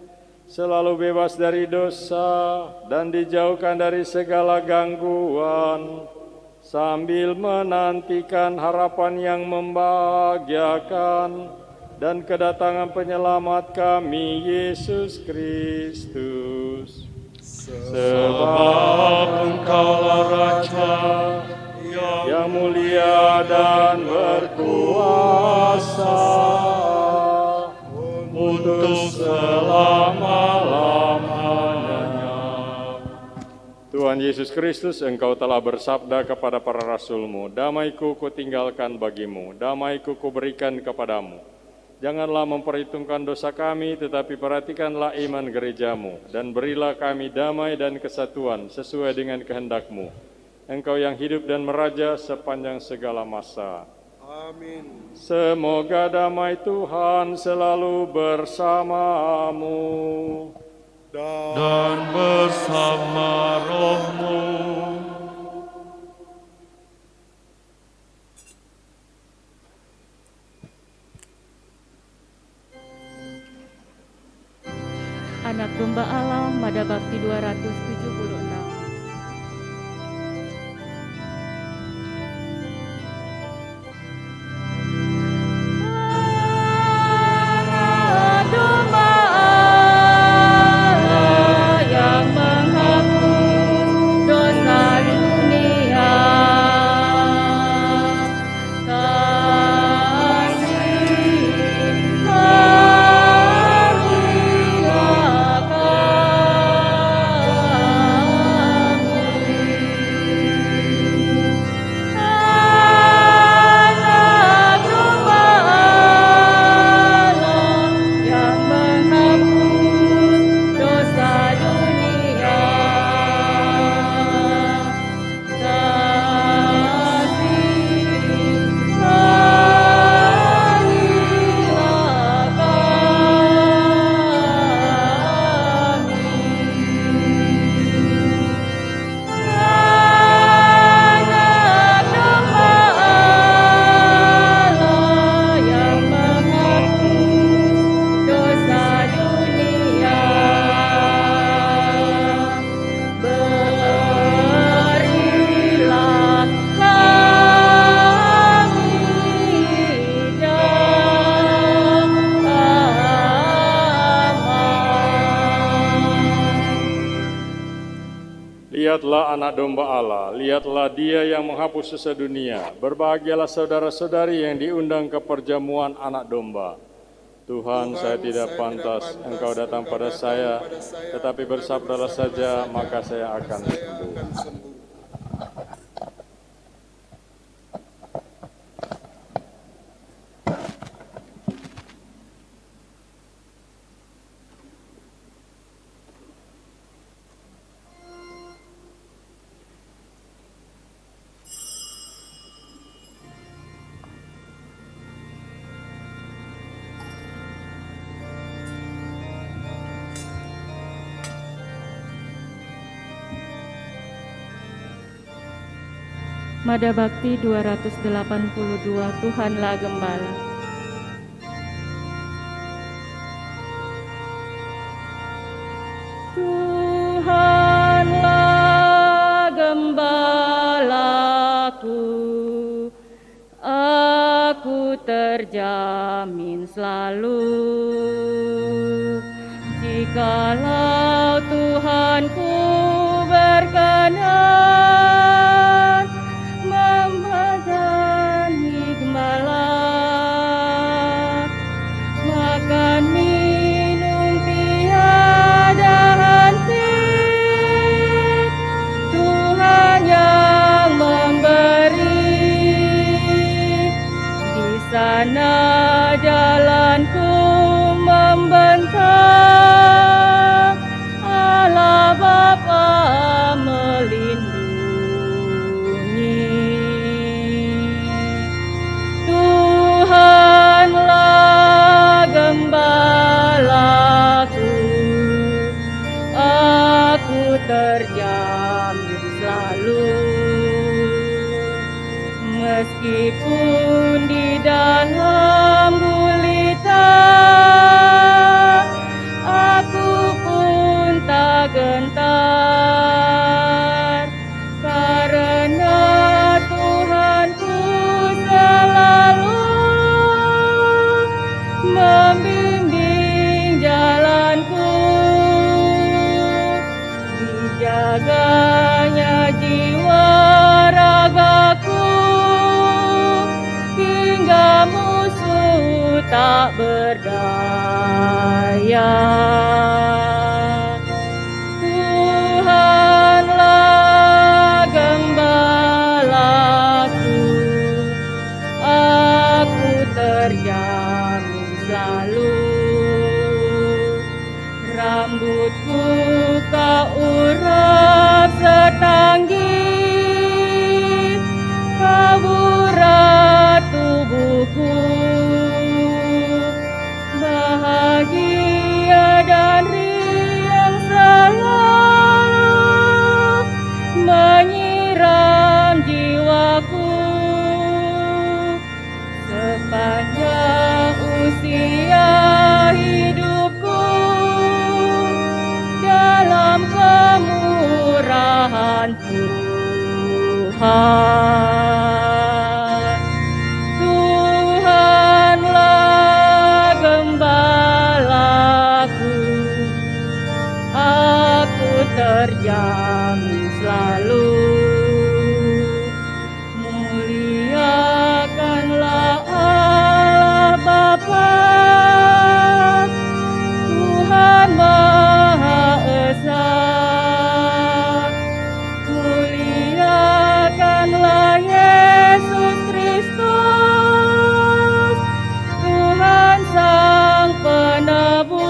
selalu bebas dari dosa dan dijauhkan dari segala gangguan, sambil menantikan harapan yang membahagiakan dan kedatangan penyelamat kami, Yesus Kristus. Sebab Engkaulah Raja yang mulia dan berkuasa untuk selama-lamanya. Tuhan Yesus Kristus, Engkau telah bersabda kepada para rasul-Mu, damai-Ku Kutinggalkan bagimu, damai-Ku Kuberikan kepadamu. Janganlah memperhitungkan dosa kami, tetapi perhatikanlah iman gereja-Mu, dan berilah kami damai dan kesatuan sesuai dengan kehendak-Mu. Engkau yang hidup dan meraja sepanjang segala masa. Amin. Semoga damai Tuhan selalu bersamamu Dan bersama roh-Mu. Anak Domba Allah, Mada Bakti 276. lihatlah anak domba Allah, lihatlah dia yang menghapus dosa dunia. Berbahagialah saudara-saudari yang diundang ke perjamuan anak domba. Tuhan, saya tidak pantas Engkau datang pada saya, tetapi bersabdalah saja, maka saya akan sembuh. Mada Bakti 282, Tuhanlah Gembala. Tuhanlah gembalaku, aku terjamin selalu. Jikalau Tuhanku berkenan memadani gembala, makan minum tiada henti. Tuhan yang memberi, di sana jalanku membentang. Allah Bapa melindungi. Tuhanlah gembalaku, aku terjamin selalu. Meskipun di dalam gulita, aku pun tak gentar, karena Tuhanku selalu membimbing jalanku. Dijaganya jiwa ragaku, hingga musuh tak berdaya. Tuhanlah gembalaku, aku terjamin selalu. Rambutku kau urap setanggi, kau urat tubuhku. Bahagia dan riang selalu menyiram jiwaku. Sepanjang usia hidupku, dalam kemurahan Tuhan. Tuhanlah gembalaku, aku terjamin selalu. Muliakanlah Allah Bapa, Tuhan Maha Esa. Muliakanlah Yesus Kristus, Tuhan Sang Penebus.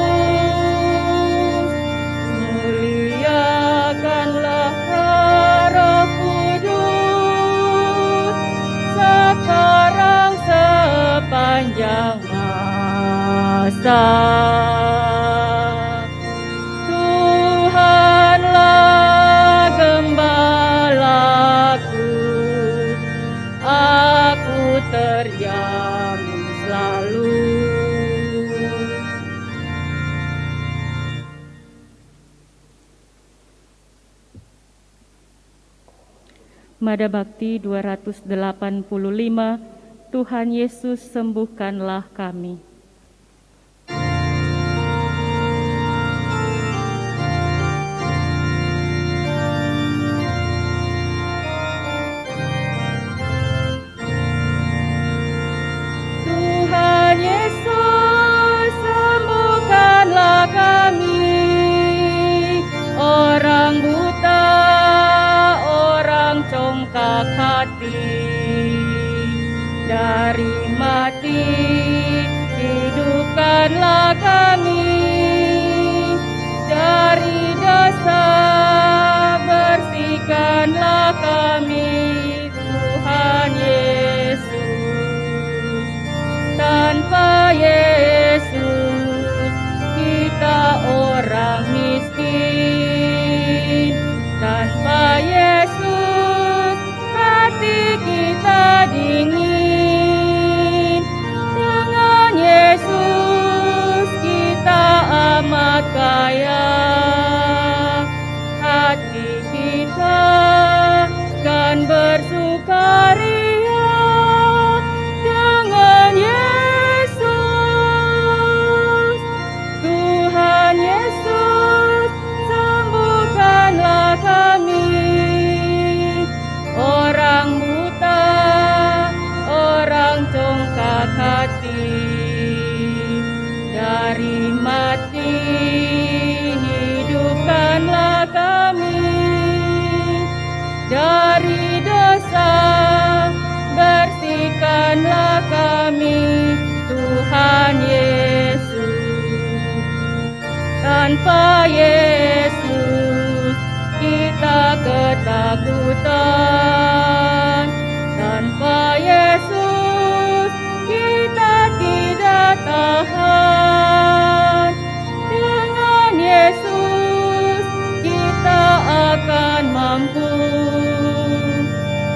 Muliakanlah Roh Kudus, sekarang sepanjang masa. Tuhanlah gembalaku, aku terjamin selalu. Mada Bakti 285, Tuhan Yesus sembuhkanlah kami. dari mati, hidupkanlah kami, dari dosa, bersihkanlah kami, Tuhan Yesus. Tanpa Yesus, kita orang miskin. Tanpa Yesus, hati kita dingin. Dengan Yesus, kita amat kaya. Hati kita kan bersukaria dengan Yesus. Tuhan Yesus, sembuhkanlah kami, orang buta, orang congkak hati, dari mati, hidupkanlah kami, dari dosa, bersihkanlah kami, Tuhan Yesus. Tanpa Yesus, kita ketakutan. Tanpa Yesus, kita tidak tahan. Dengan Yesus, kita akan mampu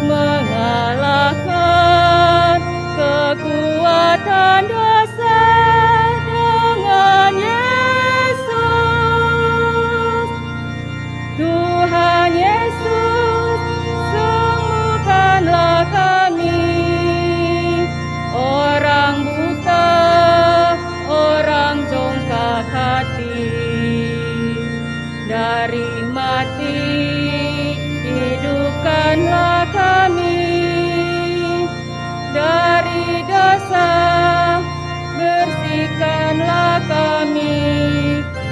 mengalahkan kekuatan dosa. Dengan Yesus, Tuhan Yesus, sembuhkanlah kami, orang buta, orang congkak hati, dari mati, hidupkanlah kami, dari dosa, bersihkanlah kami,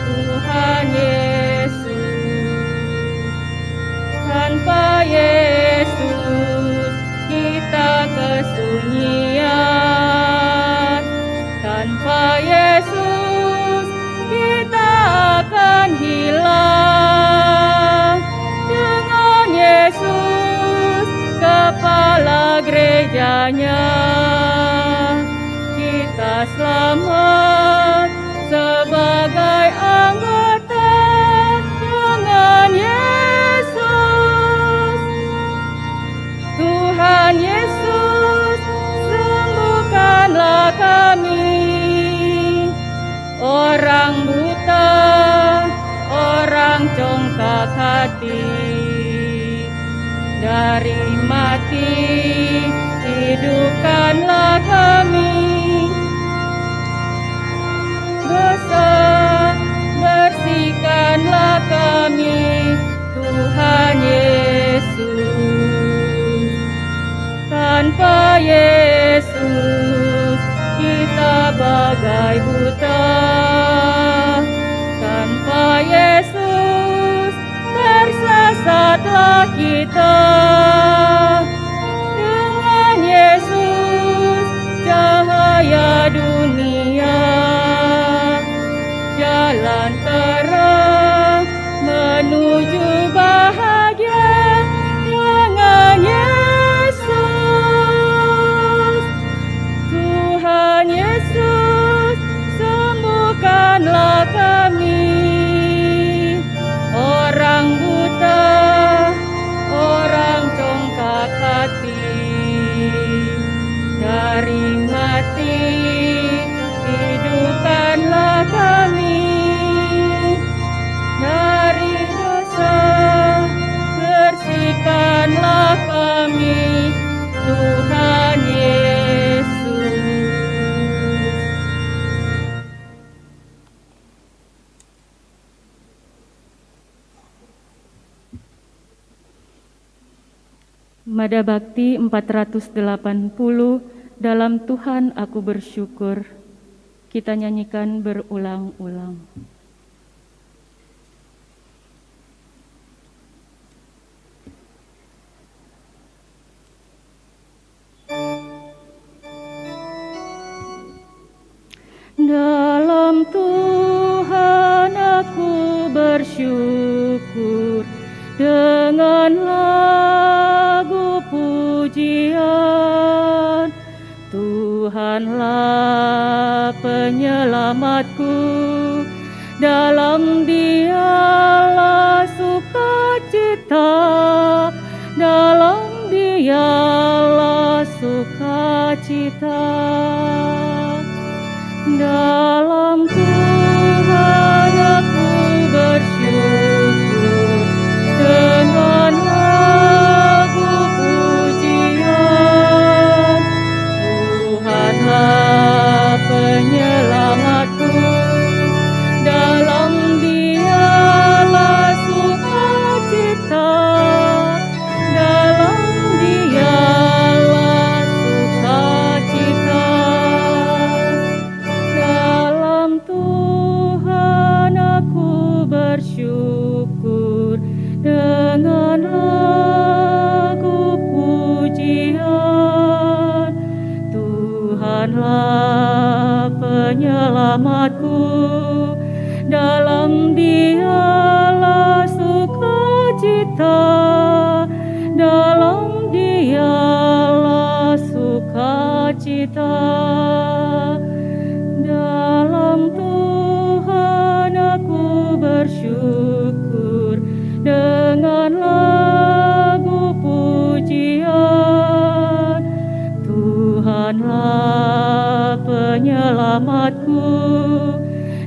Tuhan Yesus. Tanpa Yesus, kita kesunyian. Tanpa Yesus, kita akan hilang. Dengan Yesus, kepala gerejanya, kita selamat sebagai anggota. Dengan Yesus, Tuhan Yesus, sembuhkanlah kami, orang buta, orang congkak hati, dari mati, hidupkanlah kami, dosa, bersihkanlah kami, Tuhan Yesus. Tanpa Yesus, kita bagai buta. Tanpa Yesus, tersesatlah kita. Dengan Yesus, cahaya dunia, jalan terang menuju bahagia. Dengan Yesus, Tuhan Yesus, sembuhkanlah kami, orang buta, orang congkak hati, dari mati, hidupkanlah kami, dari dosa, bersihkanlah kami, Tuhan Yesus. Mada Bakti 480, dalam Tuhan aku bersyukur. Kita nyanyikan berulang-ulang. bersyukur dengan lagu pujian. Tuhanlah penyelamatku, dalam Dialah sukacita, dalam Dialah sukacita. Dalam Tuhan aku bersyukur dengan lagu pujian. Tuhanlah penyelamatku, dalam Dialah sukacita, dalam Dialah sukacita. Dalam Tuhan aku bersyukur dengan lagu pujian. Tuhanlah penyelamatku, dalam Dialah sukacita, dalam Dialah sukacita. Dalam Tuhan aku bersyukur dengan lagu pujian. Tuhanlah penyelamatku,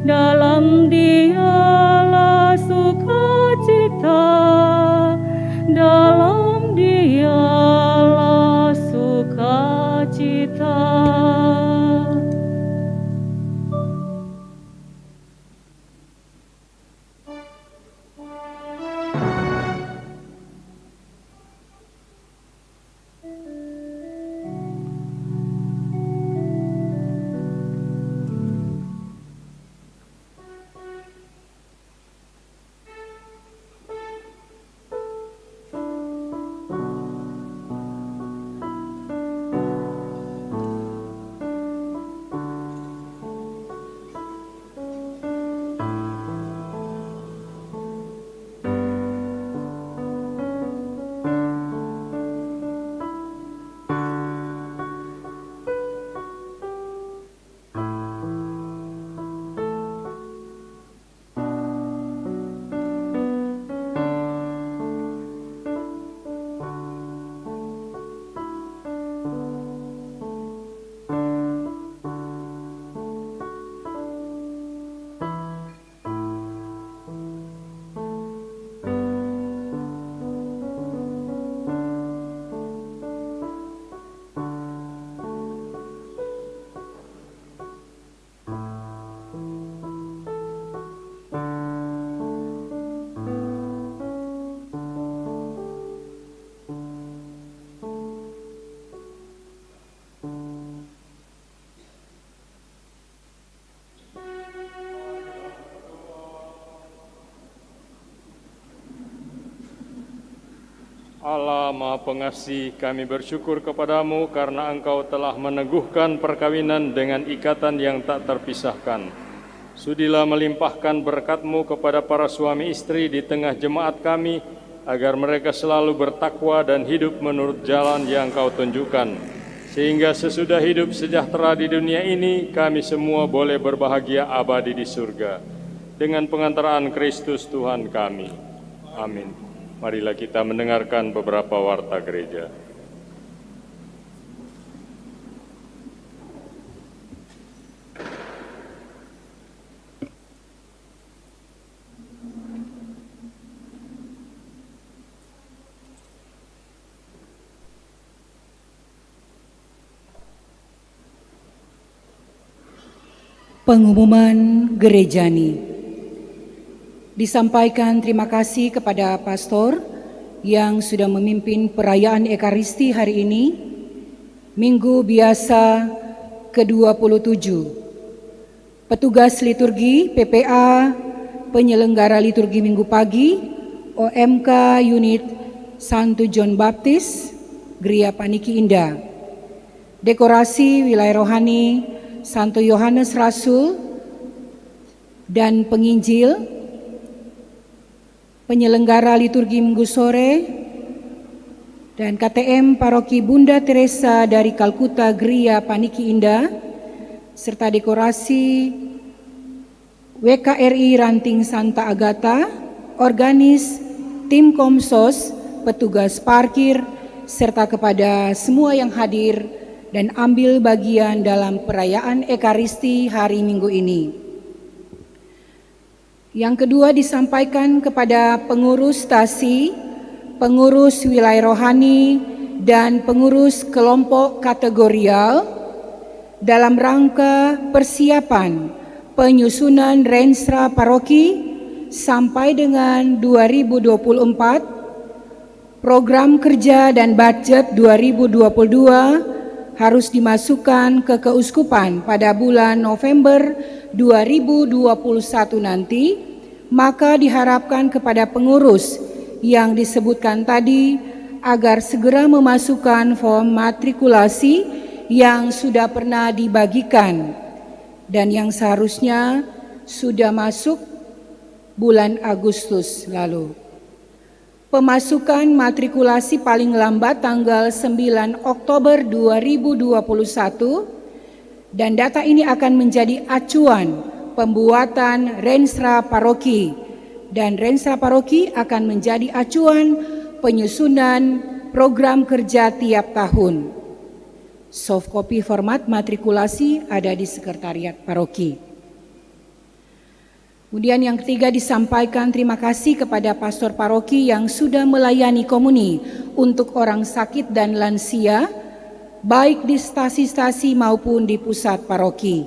dalam Dialah sukacita, dalam Dialah sukacita. Allah Maha Pengasih, kami bersyukur kepadamu karena Engkau telah meneguhkan perkawinan dengan ikatan yang tak terpisahkan. Sudilah melimpahkan berkat-Mu kepada para suami istri di tengah jemaat kami, agar mereka selalu bertakwa dan hidup menurut jalan yang Kau tunjukkan. Sehingga sesudah hidup sejahtera di dunia ini, kami semua boleh berbahagia abadi di surga. Dengan pengantaraan Kristus Tuhan kami. Amin. Marilah kita mendengarkan beberapa warta gereja. Pengumuman Gerejani. Disampaikan terima kasih kepada pastor yang sudah memimpin perayaan Ekaristi hari ini, Minggu Biasa ke-27. Petugas liturgi PPA, penyelenggara liturgi Minggu pagi, OMK Unit Santo John Baptist, Gereja Paniki Indah. Dekorasi wilayah rohani Santo Yohanes Rasul dan penginjil penyelenggara liturgi Minggu sore, dan KTM Paroki Bunda Teresa dari Kalkuta Geria Paniki Indah, serta dekorasi WKRI Ranting Santa Agata, organis, tim Komsos, petugas parkir, serta kepada semua yang hadir dan ambil bagian dalam perayaan Ekaristi hari Minggu ini. Yang kedua disampaikan kepada pengurus stasi, pengurus wilayah rohani, dan pengurus kelompok kategorial dalam rangka persiapan penyusunan Renstra Paroki sampai dengan 2024, program kerja dan budget 2022 harus dimasukkan ke keuskupan pada bulan November 2021 nanti, maka diharapkan kepada pengurus yang disebutkan tadi agar segera memasukkan form matrikulasi yang sudah pernah dibagikan dan yang seharusnya sudah masuk bulan Agustus lalu. Pemasukan matrikulasi paling lambat tanggal 9 Oktober 2021 dan data ini akan menjadi acuan pembuatan Renstra Paroki dan Renstra Paroki akan menjadi acuan penyusunan program kerja tiap tahun. Soft copy format matrikulasi ada di Sekretariat Paroki. Kemudian yang ketiga disampaikan terima kasih kepada pastor paroki yang sudah melayani komuni untuk orang sakit dan lansia, baik di stasi-stasi maupun di pusat paroki.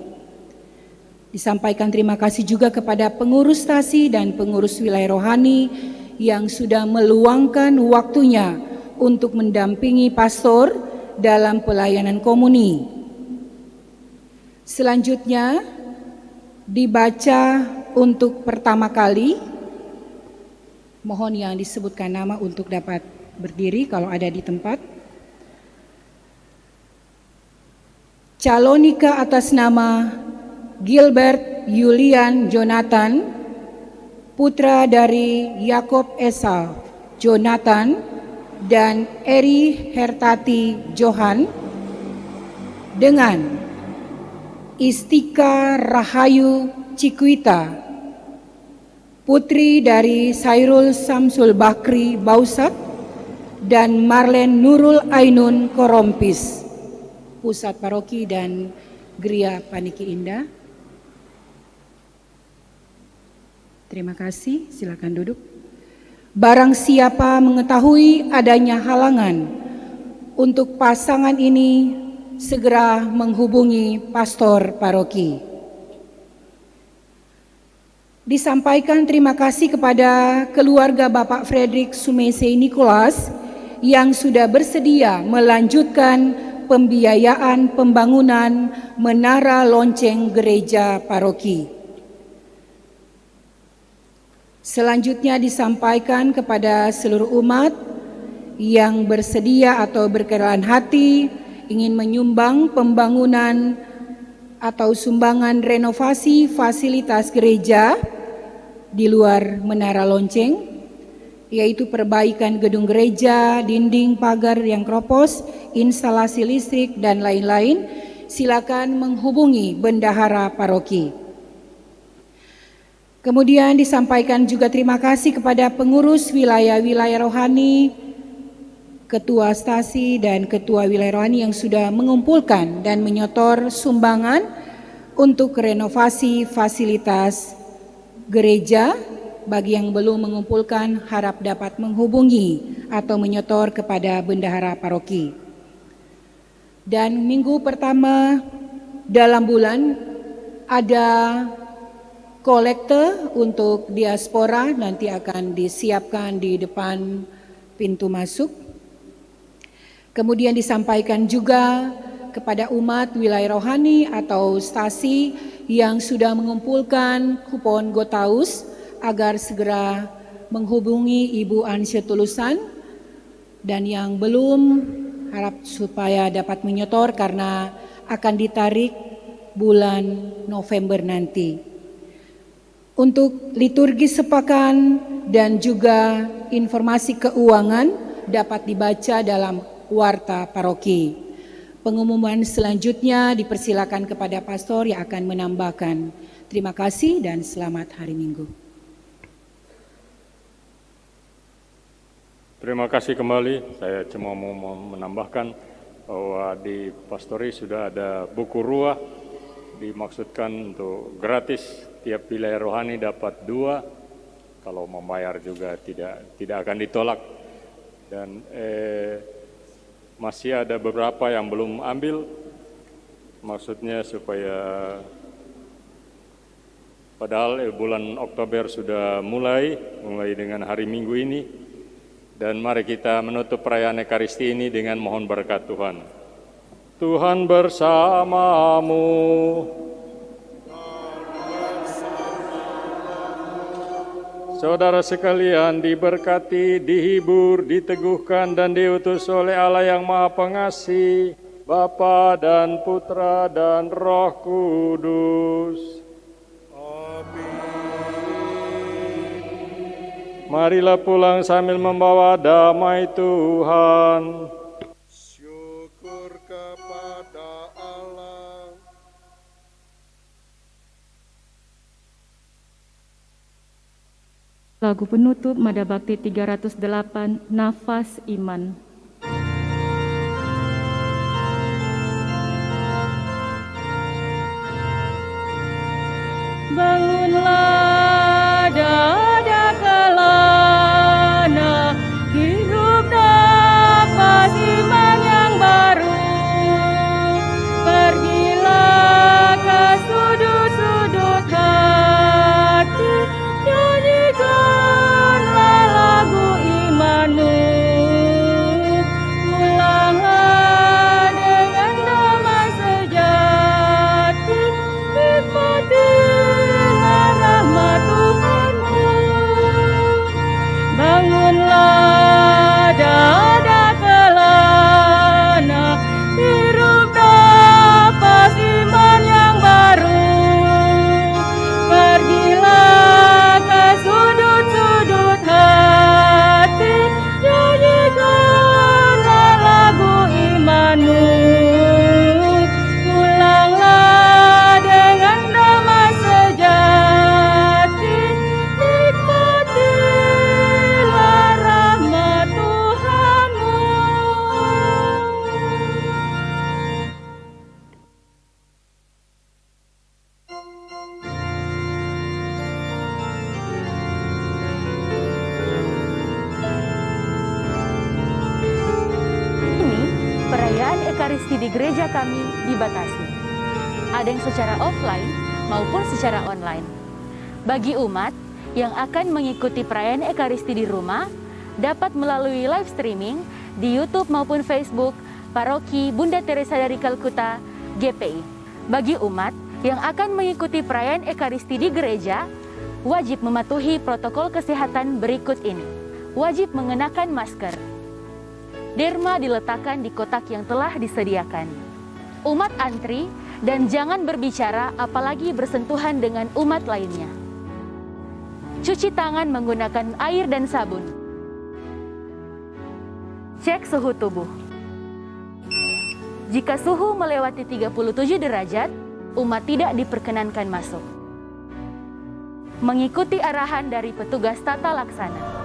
Disampaikan terima kasih juga kepada pengurus stasi dan pengurus wilayah rohani yang sudah meluangkan waktunya untuk mendampingi pastor dalam pelayanan komuni. Selanjutnya dibaca untuk pertama kali, mohon yang disebutkan nama untuk dapat berdiri kalau ada di tempat. Calon nikah atas nama Gilbert Julian Jonathan, putra dari Yakob Esau Jonathan dan Eri Hertati Johan, dengan Istika Rahayu Cikwita, putri dari Sairul Samsul Bakri Bausat dan Marlen Nurul Ainun Korompis, pusat paroki dan Geria Paniki Indah. Terima kasih, silakan duduk. Barang siapa mengetahui adanya halangan untuk pasangan ini, segera menghubungi pastor paroki. Disampaikan terima kasih kepada keluarga Bapak Frederick Sumesei Nicholas yang sudah bersedia melanjutkan pembiayaan pembangunan menara lonceng gereja paroki. Selanjutnya disampaikan kepada seluruh umat yang bersedia atau berkerelaan hati ingin menyumbang pembangunan atau sumbangan renovasi fasilitas gereja di luar menara lonceng, yaitu perbaikan gedung gereja, dinding pagar yang kropos, instalasi listrik, dan lain-lain, silakan menghubungi bendahara paroki. Kemudian disampaikan juga terima kasih kepada pengurus wilayah-wilayah rohani, ketua stasi dan ketua wilayah rohani yang sudah mengumpulkan dan menyetor sumbangan untuk renovasi fasilitas gereja. Bagi yang belum mengumpulkan, harap dapat menghubungi atau menyetor kepada bendahara paroki. Dan minggu pertama dalam bulan ada kolekte untuk diaspora, nanti akan disiapkan di depan pintu masuk. Kemudian disampaikan juga kepada umat wilayah rohani atau stasi yang sudah mengumpulkan kupon Gotaus agar segera menghubungi Ibu Ansya Tulusan, dan yang belum harap supaya dapat menyetor karena akan ditarik bulan November nanti. Untuk liturgi sepakan dan juga informasi keuangan dapat dibaca dalam Warta Paroki. Pengumuman selanjutnya dipersilakan kepada pastor yang akan menambahkan. Terima kasih dan selamat hari Minggu. Terima kasih kembali. Saya cuma mau menambahkan bahwa di pastori sudah ada buku ruah, dimaksudkan untuk gratis, tiap wilayah rohani dapat 2, kalau membayar juga tidak akan ditolak. Dan masih ada beberapa yang belum ambil, maksudnya supaya padahal bulan Oktober sudah mulai dengan hari Minggu ini. Dan mari kita menutup perayaan Ekaristi ini dengan mohon berkat Tuhan. Tuhan bersamamu. Saudara sekalian diberkati, dihibur, diteguhkan dan diutus oleh Allah yang Maha Pengasih, Bapa dan Putra dan Roh Kudus. Marilah pulang sambil membawa damai Tuhan. Syukur kepada Allah. Lagu penutup Mada Bakti 308, Nafas Iman. Bangunlah dada kelana, hidup nafas iman yang baru. Pergilah ke sudut-sudut hati, nyanyikanlah lagu imanmu. Pulanglah dengan damai sejati, nikmatilah rahmat Tuhanmu. Bangunlah dada kelana, hirup nafas iman yang baru. Pergilah ke sudut-sudut hati, nyanyikanlah lagu imanmu. Pulanglah dengan damai sejati, nikmatilah rahmat Tuhanmu. Ini perayaan Ekaristi di gereja kami dibatasi. Ada yang secara offline maupun secara online. Bagi umat yang akan mengikuti perayaan Ekaristi di rumah, dapat melalui live streaming di YouTube maupun Facebook Paroki Bunda Teresa dari Kalkuta, GPI. Bagi umat yang akan mengikuti perayaan Ekaristi di gereja, wajib mematuhi protokol kesehatan berikut ini. Wajib mengenakan masker. Derma diletakkan di kotak yang telah disediakan. Umat antri dan jangan berbicara apalagi bersentuhan dengan umat lainnya. Cuci tangan menggunakan air dan sabun. Cek suhu tubuh. Jika suhu melewati 37 derajat, umat tidak diperkenankan masuk. Mengikuti arahan dari petugas tata laksana.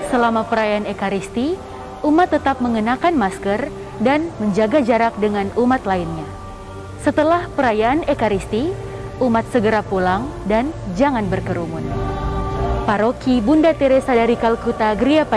Selama perayaan Ekaristi, umat tetap mengenakan masker dan menjaga jarak dengan umat lainnya. Setelah perayaan Ekaristi, umat segera pulang dan jangan berkerumun. Paroki Bunda Teresa dari Kalkuta, Gria